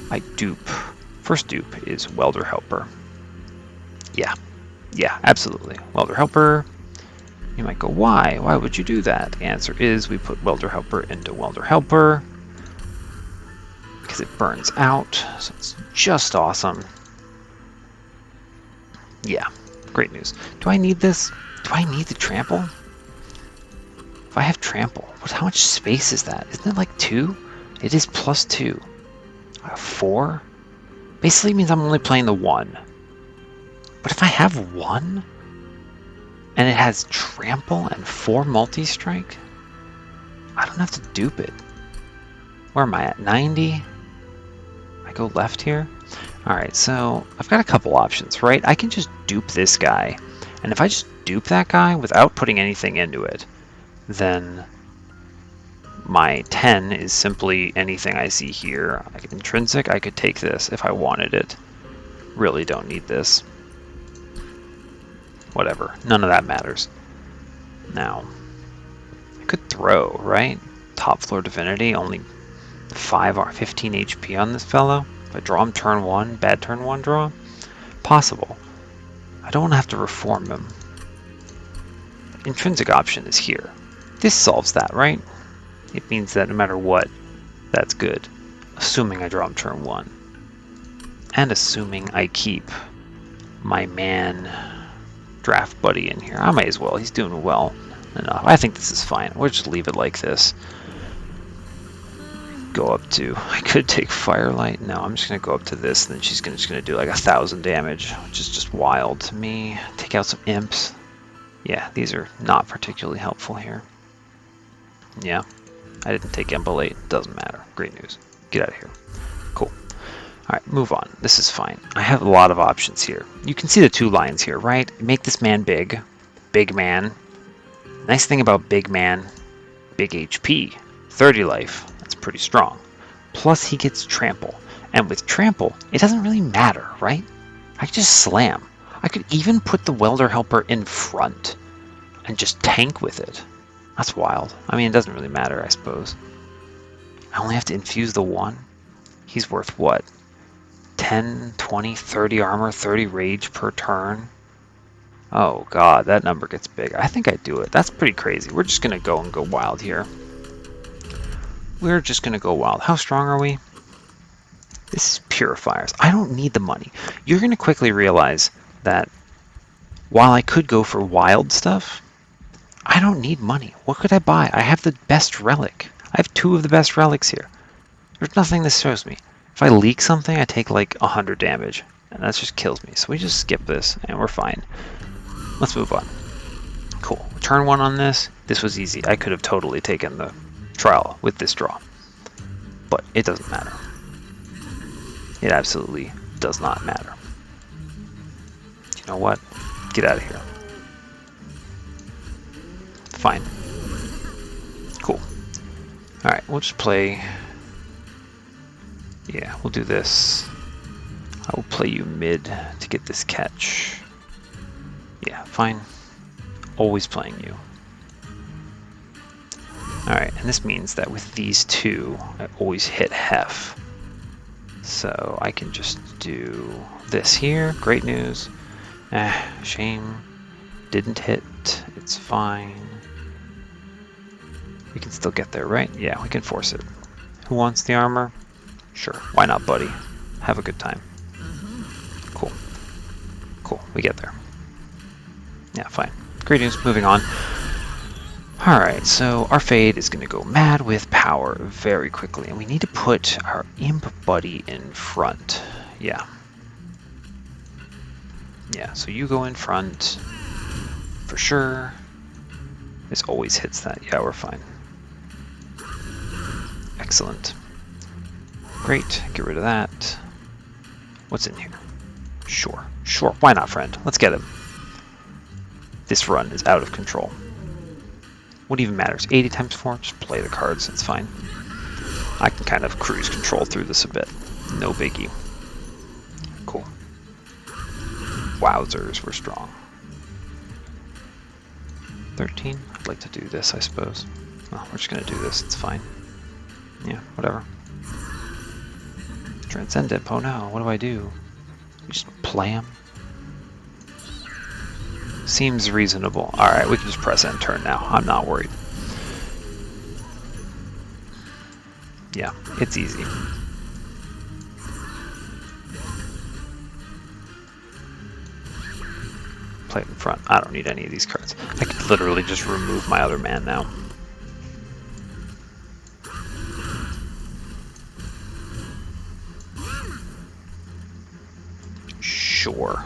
Speaker 1: I dupe. First dupe is Welder Helper. Yeah. Yeah, absolutely. Welder Helper. You might go, why? Why would you do that? The answer is we put Welder Helper into Welder Helper because it burns out, so it's just awesome. Yeah, great news. Do I need this? Do I need the Trample? If I have Trample, how much space is that? Isn't it like 2? It is +2. I have 4? Basically means I'm only playing the 1. But if I have 1, and it has Trample and 4 multi-strike, I don't have to dupe it. Where am I at? 90? I go left here? Alright, so I've got a couple options, right? I can just dupe this guy. And if I just dupe that guy without putting anything into it, then my 10 is simply anything I see here. Intrinsic, I could take this if I wanted it. Really don't need this. Whatever, none of that matters. Now, I could throw, right? Top floor Divinity, only 5 or 15 HP on this fellow. If I draw him turn 1, bad turn 1 draw? Possible. I don't want to have to reform him. Intrinsic option is here. This solves that, right? It means that no matter what, that's good. Assuming I draw him turn 1. And assuming I keep my man draft buddy in here. I might as well. He's doing well enough. I think this is fine. We'll just leave it like this. Go up to... I could take Firelight. No, I'm just going to go up to this, and then she's just going to do like 1,000 damage, which is just wild to me. Take out some imps. Yeah, these are not particularly helpful here. Yeah, I didn't take Embolate. Doesn't matter. Great news. Get out of here. Cool. Alright, move on. This is fine. I have a lot of options here. You can see the 2 lines here, right? Make this man big. Big man. Nice thing about big man, big HP. 30 life. That's pretty strong. Plus he gets Trample. And with Trample, it doesn't really matter, right? I could just slam. I could even put the Welder Helper in front and just tank with it. That's wild. I mean, it doesn't really matter, I suppose. I only have to infuse the 1. He's worth what? 10, 20, 30 armor, 30 rage per turn. Oh god, that number gets big. I think I do it. That's pretty crazy. We're just going to go wild here. We're just going to go wild. How strong are we? This is Purifiers. I don't need the money. You're going to quickly realize that while I could go for wild stuff, I don't need money. What could I buy? I have the best relic. I have 2 of the best relics here. There's nothing this shows me. If I leak something, I take like 100 damage. And that just kills me. So we just skip this, and we're fine. Let's move on. Cool. Turn 1 on this. This was easy. I could have totally taken the trial with this draw. But it doesn't matter. It absolutely does not matter. You know what? Get out of here. Fine. Cool. Alright, we'll just play... Yeah, we'll do this. I will play you mid to get this catch. Yeah, fine. Always playing you. Alright, and this means that with these two, I always hit Hef. So I can just do this here. Great news. Shame. Didn't hit. It's fine. We can still get there, right? Yeah, we can force it. Who wants the armor? Sure. Why not, buddy? Have a good time. Cool. Cool. We get there. Yeah, fine. Great news. Moving on. Alright, so our Fade is going to go mad with power very quickly, and we need to put our Imp buddy in front. Yeah. Yeah, so you go in front. For sure. This always hits that. Yeah, we're fine. Excellent. Great. Get rid of that. What's in here? Sure. Sure. Why not, friend? Let's get him. This run is out of control. What even matters? 80 times 4? Just play the cards. It's fine. I can kind of cruise control through this a bit. No biggie. Cool. Wowzers, we're strong. 13? I'd like to do this, I suppose. Oh, we're just going to do this. It's fine. Yeah, whatever. Transcendent. Oh no, what do I do? We just play him? Seems reasonable. Alright, we can just press end turn now. I'm not worried. Yeah, it's easy. Play it in front. I don't need any of these cards. I could literally just remove my other man now. Sure.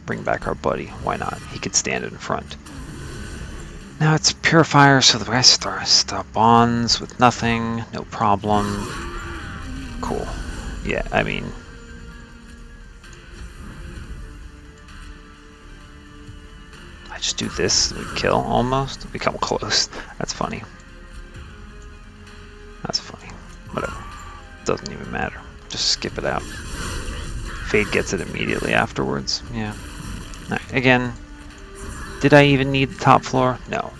Speaker 1: Bring back our buddy. Why not? He could stand in front. Now it's Purifier, so the rest are stop bonds with nothing. No problem. Cool. Yeah, I mean... I just do this, we kill almost. We come close. That's funny. That's funny. Whatever. Doesn't even matter. Just skip it out. Fade gets it immediately afterwards. Yeah. Alright, again, did I even need the top floor? No.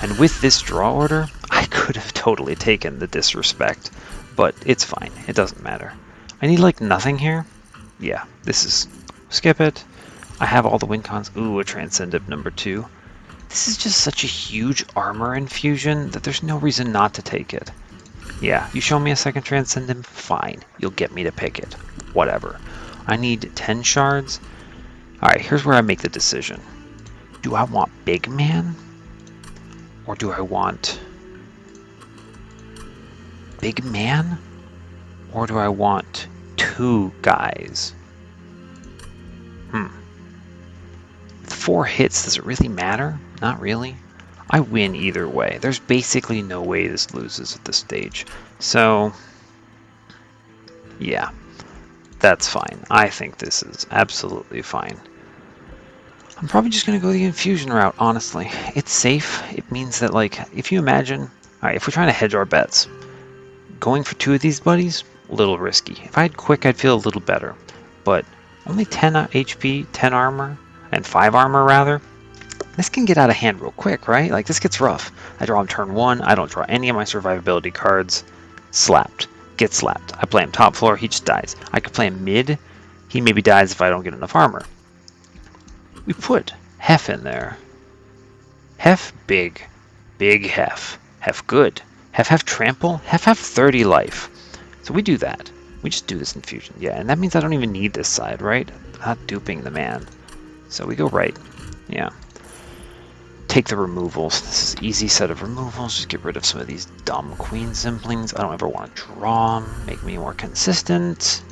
Speaker 1: And with this draw order, I could have totally taken the disrespect, but it's fine. It doesn't matter. I need like nothing here. Yeah, this is... Skip it. I have all the win cons. Ooh, a Transcendent number 2. This is just such a huge armor infusion that there's no reason not to take it. Yeah, you show me a second Transcendent, fine. You'll get me to pick it. Whatever. I need 10 shards. Alright, here's where I make the decision. Do I want Big Man? Or do I want Big Man? Or do I want 2 guys? With 4 hits, does it really matter? Not really. I win either way. There's basically no way this loses at this stage. So, yeah. That's fine. I think this is absolutely fine. I'm probably just going to go the infusion route, honestly. It's safe. It means that, like, if you imagine... Alright, if we're trying to hedge our bets, going for 2 of these buddies, a little risky. If I had quick, I'd feel a little better. But only 10 HP, 10 armor, and 5 armor, rather. This can get out of hand real quick, right? Like, this gets rough. I draw him turn 1. I don't draw any of my survivability cards. Slapped. Get slapped. I play him top floor, he just dies. I could play him mid, he maybe dies if I don't get enough armor. We put Hef in there. Hef big. Big Hef. Hef good. Hef trample. Hef 30 life. So we do that. We just do this infusion. Yeah, and that means I don't even need this side, right? I'm not duping the man. So we go right. Yeah. Take the removals. This is easy set of removals. Just get rid of some of these dumb queen simplings. I don't ever want to draw them. Make me more consistent.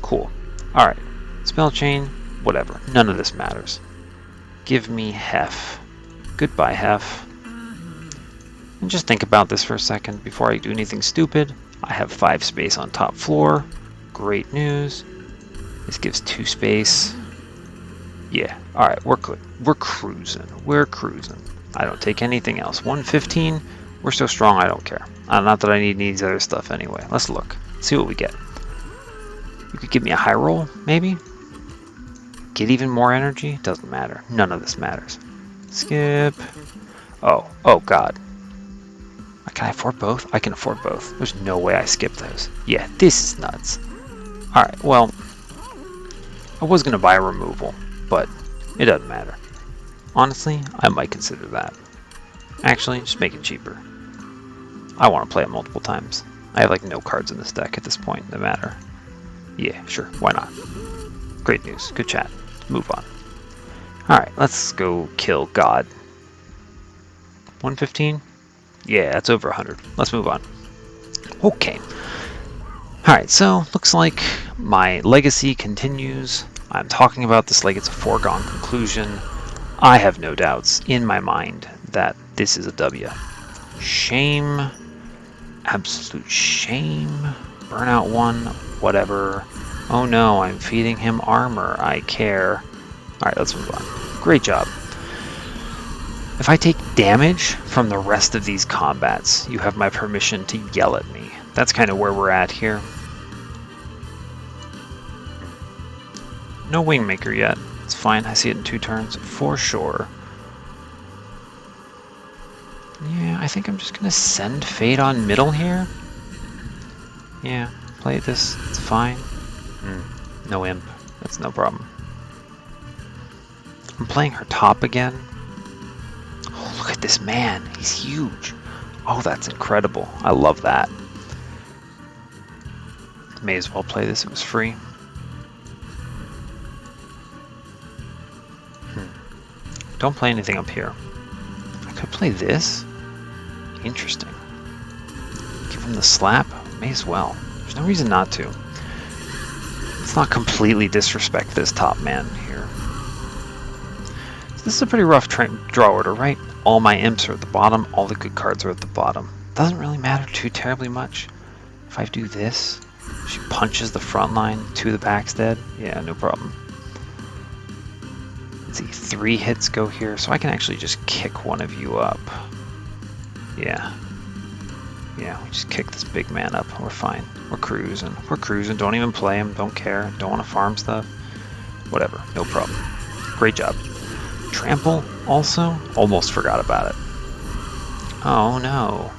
Speaker 1: Cool. Alright. Spell chain, whatever. None of this matters. Give me Hef. Goodbye, Hef. And just think about this for a second before I do anything stupid. I have 5 space on top floor. Great news. This gives 2 space. Yeah, alright, we're good. We're cruising. We're cruising. I don't take anything else. 115, we're so strong I don't care. Not that I need any of these other stuff anyway. Let's look. See what we get. You could give me a high roll, maybe? Get even more energy? Doesn't matter. None of this matters. Skip. Oh god. Can I afford both? I can afford both. There's no way I skip those. Yeah, this is nuts. Alright, well, I was going to buy a removal, but it doesn't matter. Honestly, I might consider that. Actually, just make it cheaper. I want to play it multiple times. I have like no cards in this deck at this point that matter. Yeah, sure, why not? Great news, good chat. Let's move on. Alright, let's go kill God. 115? Yeah, that's over 100. Let's move on. Okay. Alright, so looks like my legacy continues. I'm talking about this like it's a foregone conclusion. I have no doubts in my mind that this is a W. Shame. Absolute shame. Burnout 1. Whatever. Oh no, I'm feeding him armor. I care. Alright, let's move on. Great job. If I take damage from the rest of these combats, you have my permission to yell at me. That's kind of where we're at here. No Wingmaker yet. It's fine. I see it in 2 turns for sure. Yeah, I think I'm just going to send Fate on middle here. Yeah, play this. It's fine. No imp. That's no problem. I'm playing her top again. Oh, look at this man. He's huge. Oh, that's incredible. I love that. May as well play this. It was free. Don't play anything up here. I could play this. Interesting. Give him the slap. May as well. There's no reason not to. Let's not completely disrespect this top man here. So this is a pretty rough draw order, right? All my imps are at the bottom. All the good cards are at the bottom. Doesn't really matter too terribly much. If I do this, she punches the front line, 2 of the back's dead. Yeah, no problem. Let's see, 3 hits go here, so I can actually just kick one of you up. Yeah. Yeah, we just kick this big man up. We're fine. We're cruising. We're cruising. Don't even play him. Don't care. Don't want to farm stuff. Whatever. No problem. Great job. Trample also? Almost forgot about it. Oh no.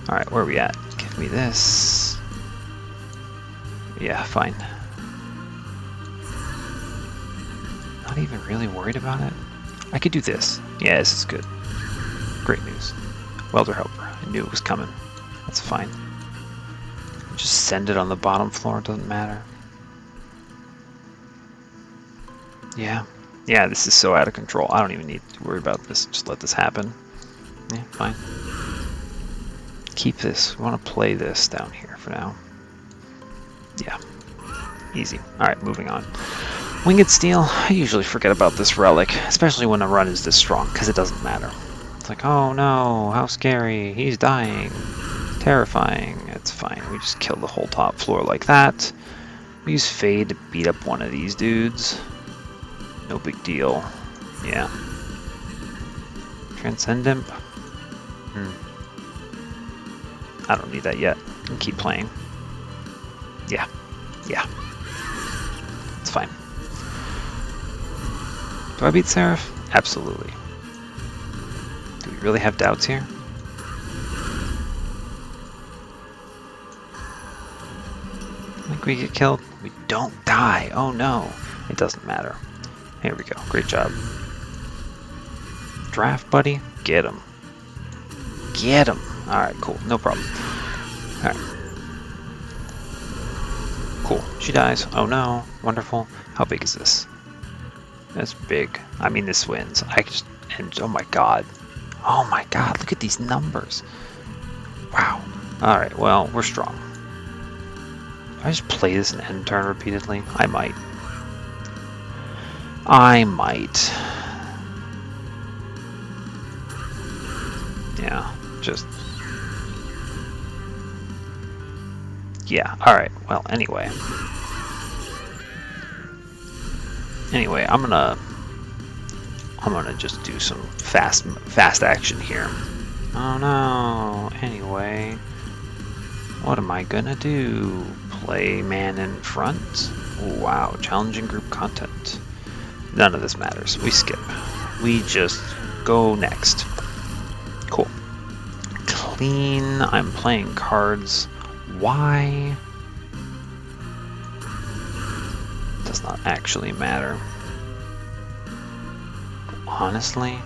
Speaker 1: Alright, where are we at? Give me this. Yeah, fine. Not even really worried about it. I could do this. Yeah, this is good. Great news. Welder Helper. I knew it was coming. That's fine. Just send it on the bottom floor. It doesn't matter. Yeah. Yeah, this is so out of control. I don't even need to worry about this. Just let this happen. Yeah, fine. Keep this. We want to play this down here for now. Yeah. Easy. Alright, moving on. Winged Steel. I usually forget about this relic, especially when a run is this strong, because it doesn't matter. It's like, oh no, how scary. He's dying. Terrifying. It's fine. We just kill the whole top floor like that. We use Fade to beat up one of these dudes. No big deal. Yeah. Transcendent. I don't need that yet. I can keep playing. Yeah. Yeah. It's fine. Do I beat Seraph? Absolutely. Do we really have doubts here? I think we get killed. We don't die. Oh no. It doesn't matter. Here we go. Great job. Draft, buddy. Get him. Get him. Alright, cool. No problem. Alright. Cool. She dies. Oh no. Wonderful. How big is this? That's big. I mean, this wins. I just... And, oh my god. Oh my god. Look at these numbers. Wow. Alright, well, we're strong. If I just play this and end turn repeatedly, I might. I might. Yeah, just... Yeah, alright. Well, anyway. Anyway, I'm gonna just do some fast action here. Oh no. Anyway, what am I gonna do? Play man in front? Wow, challenging group content. None of this matters. We skip. We just go next. Cool. Clean. I'm playing cards. Why? Does not actually matter. Honestly,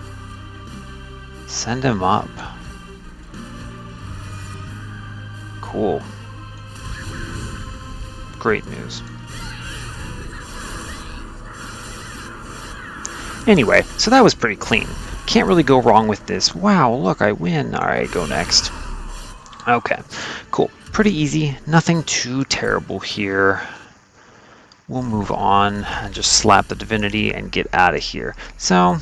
Speaker 1: send him up. Cool. Great news. Anyway, so that was pretty clean. Can't really go wrong with this. Wow, look, I win. Alright, go next. Okay, cool. Pretty easy. Nothing too terrible here. We'll move on and just slap the Divinity and get out of here. So,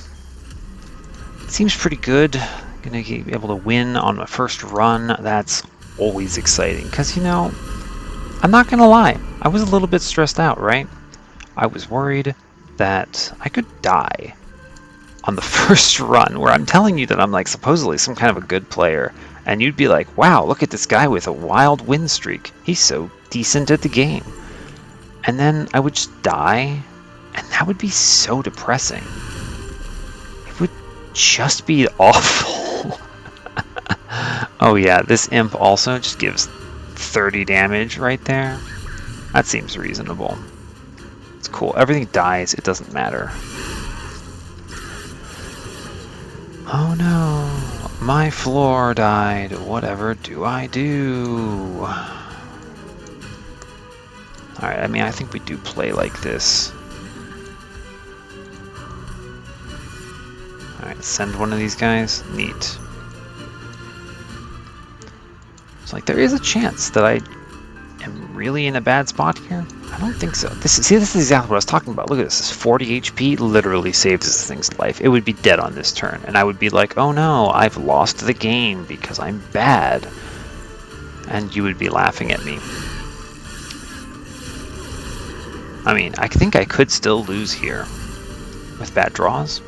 Speaker 1: seems pretty good. Gonna be able to win on my first run. That's always exciting. Because, you know, I'm not gonna lie. I was a little bit stressed out, right? I was worried that I could die on the first run, where I'm telling you that I'm like supposedly some kind of a good player, and you'd be like, wow, look at this guy with a wild win streak. He's so decent at the game. And then I would just die, and that would be so depressing. It would just be awful. Oh yeah, this imp also just gives 30 damage right there. That seems reasonable. It's cool. Everything dies, it doesn't matter. Oh no, my floor died. Whatever do I do? Alright, I mean, I think we do play like this. Alright, send one of these guys. Neat. It's like, there is a chance that I am really in a bad spot here. I don't think so. This is exactly what I was talking about. Look at this. This 40 HP literally saves this thing's life. It would be dead on this turn, and I would be like, oh no, I've lost the game because I'm bad. And you would be laughing at me. I mean, I think I could still lose here with bad draws.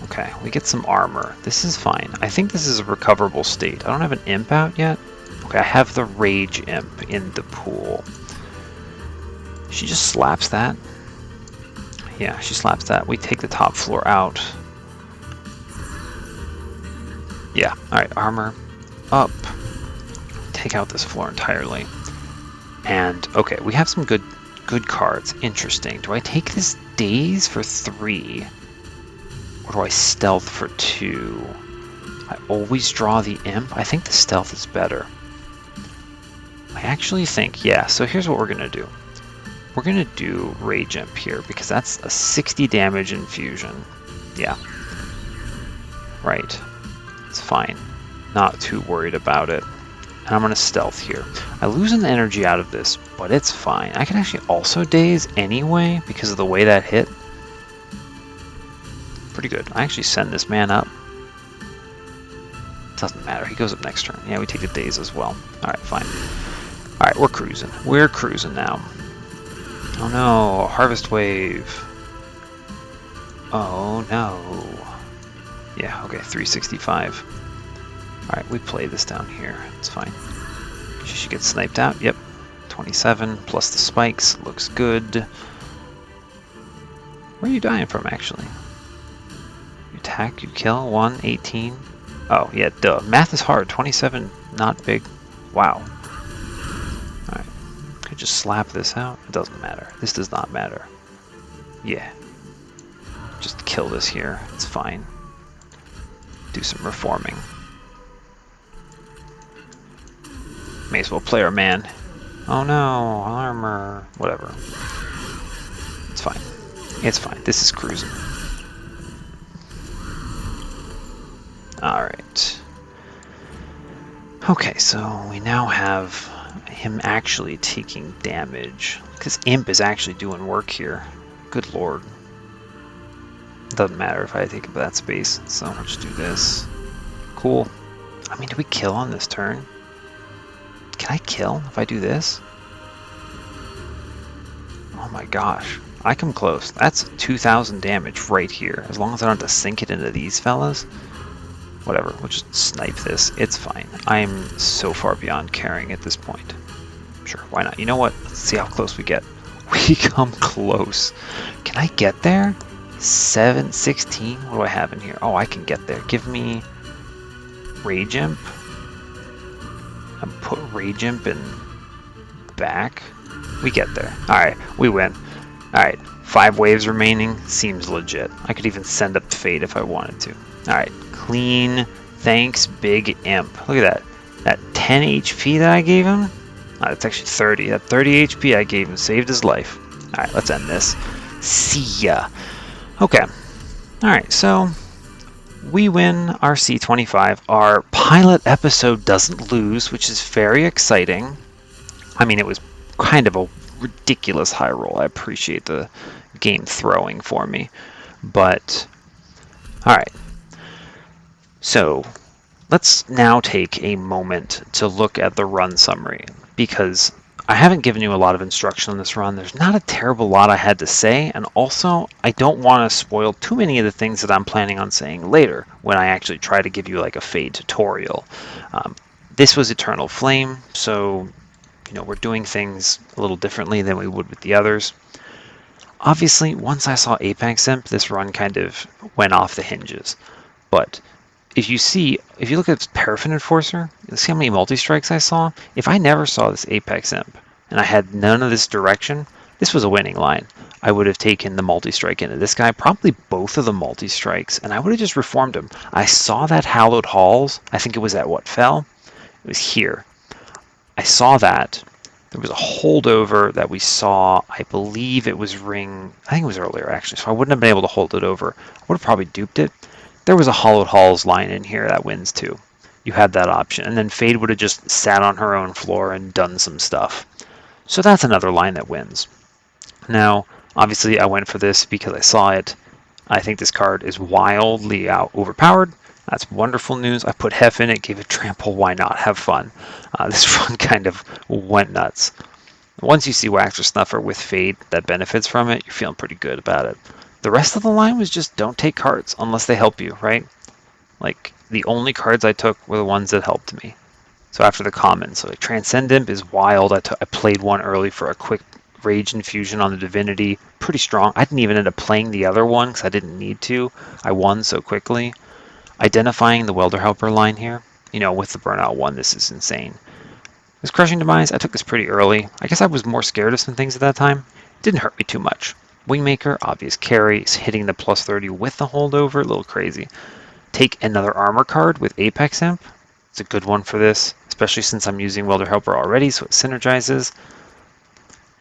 Speaker 1: Okay, we get some armor. This is fine. I think this is a recoverable state. I don't have an imp out yet. Okay, I have the rage imp in the pool. She just slaps that. Yeah, she slaps that. We take the top floor out. Yeah, alright, armor up. Take out this floor entirely. And, okay, we have some good cards. Interesting. Do I take this daze for 3? Or do I stealth for 2? I always draw the imp. I think the stealth is better. I actually think, yeah, so here's what we're going to do. We're going to do Rage Imp here, because that's a 60 damage infusion. Yeah. Right. It's fine. Not too worried about it. And I'm going to stealth here. I lose an energy out of this, but it's fine. I can actually also daze anyway, because of the way that hit. Pretty good. I actually send this man up. Doesn't matter. He goes up next turn. Yeah, we take the daze as well. Alright, fine. Alright, we're cruising. We're cruising now. Oh no, Harvest Wave. Oh no. Yeah, okay, 365. Alright, we play this down here. It's fine. She should get sniped out. Yep. 27 plus the spikes. Looks good. Where are you dying from, actually? You attack, you kill. 1, 18. Oh, yeah, duh. Math is hard. 27, not big. Wow. Alright. Could just slap this out. It doesn't matter. This does not matter. Yeah. Just kill this here. It's fine. Do some reforming. May as well play our man. Oh no, armor. Whatever. It's fine. It's fine. This is cruising. Alright. Okay, so we now have him actually taking damage. Because Imp is actually doing work here. Good lord. Doesn't matter if I take up that space, so we'll just do this. Cool. I mean, do we kill on this turn? Can I kill if I do this? Oh my gosh. I come close. That's 2,000 damage right here. As long as I don't have to sink it into these fellas. Whatever, we'll just snipe this. It's fine. I'm so far beyond caring at this point. Sure, why not? You know what? Let's see how close we get. We come close. Can I get there? 7, 16? What do I have in here? Oh, I can get there. Give me Rage Imp. And put Rage Imp in back. We get there. Alright, we win. Alright, 5 waves remaining. Seems legit. I could even send up Fate if I wanted to. Alright, clean. Thanks, Big Imp. Look at that. That 10 HP that I gave him? It's actually 30. That 30 HP I gave him saved his life. Alright, let's end this. See ya. Okay. Alright, so we win our C25. Our pilot episode doesn't lose, which is very exciting. I mean, it was kind of a ridiculous high roll. I appreciate the game throwing for me. But, alright. So, let's now take a moment to look at the run summary, because I haven't given you a lot of instruction on this run. There's not a terrible lot I had to say, and also I don't want to spoil too many of the things that I'm planning on saying later when I actually try to give you like a Fade tutorial. This was Eternal Flame, so we're doing things a little differently than we would with the others. Obviously, once I saw Apex Imp, this run kind of went off the hinges, but if you look at Paraffin Enforcer, you'll see how many multi-strikes I saw. If I never saw this Apex Imp, and I had none of this direction, this was a winning line. I would have taken the multi-strike into this guy, probably both of the multi-strikes, and I would have just reformed him. I saw that Hallowed Halls. I think it was at what fell? It was here. I saw that. There was a holdover that we saw. I believe it was ring. I think it was earlier, actually, so I wouldn't have been able to hold it over. I would have probably duped it. There was a Hollowed Halls line in here that wins too. You had that option. And then Fade would have just sat on her own floor and done some stuff. So that's another line that wins. Now, obviously I went for this because I saw it. I think this card is wildly overpowered. That's wonderful news. I put Hef in it, gave it trample. Why not? Have fun. This run kind of went nuts. Once you see Wax or Snuffer with Fade that benefits from it, you're feeling pretty good about it. The rest of the line was just don't take cards unless they help you, right? Like, the only cards I took were the ones that helped me. So after the common, so like Transcendent is wild. I played one early for a quick Rage Infusion on the Divinity. Pretty strong. I didn't even end up playing the other one because I didn't need to. I won so quickly. Identifying the Welder Helper line here. With the Burnout one, this is insane. This Crushing Demise, I took this pretty early. I guess I was more scared of some things at that time. It didn't hurt me too much. Wingmaker, obvious carry, is hitting the plus 30 with the holdover, a little crazy. Take another armor card with Apex Imp. It's a good one for this, especially since I'm using Welder Helper already, so it synergizes.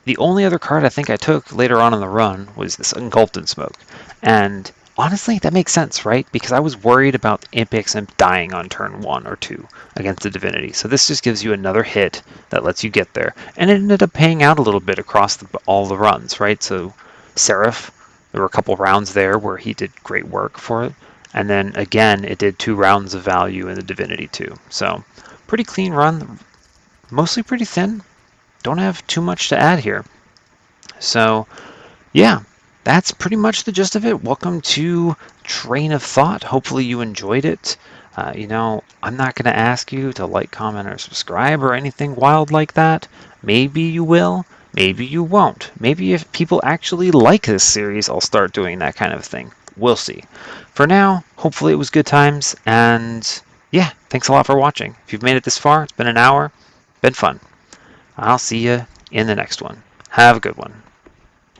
Speaker 1: The only other card I think I took later on in the run was this Engulfed in Smoke. And honestly, that makes sense, right? Because I was worried about Apex Imp dying on turn 1 or 2 against the Divinity. So this just gives you another hit that lets you get there. And it ended up paying out a little bit across all the runs, right? So Seraph, there were a couple rounds there where he did great work for it. And then again, it did 2 rounds of value in the Divinity too. So pretty clean run, mostly pretty thin. Don't have too much to add here. So yeah, that's pretty much the gist of it. Welcome to Train of Thought. Hopefully you enjoyed it. I'm not going to ask you to like, comment, or subscribe or anything wild like that. Maybe you will. Maybe you won't. Maybe if people actually like this series, I'll start doing that kind of thing. We'll see. For now, hopefully it was good times, and yeah, thanks a lot for watching. If you've made it this far, it's been an hour, been fun. I'll see you in the next one. Have a good one.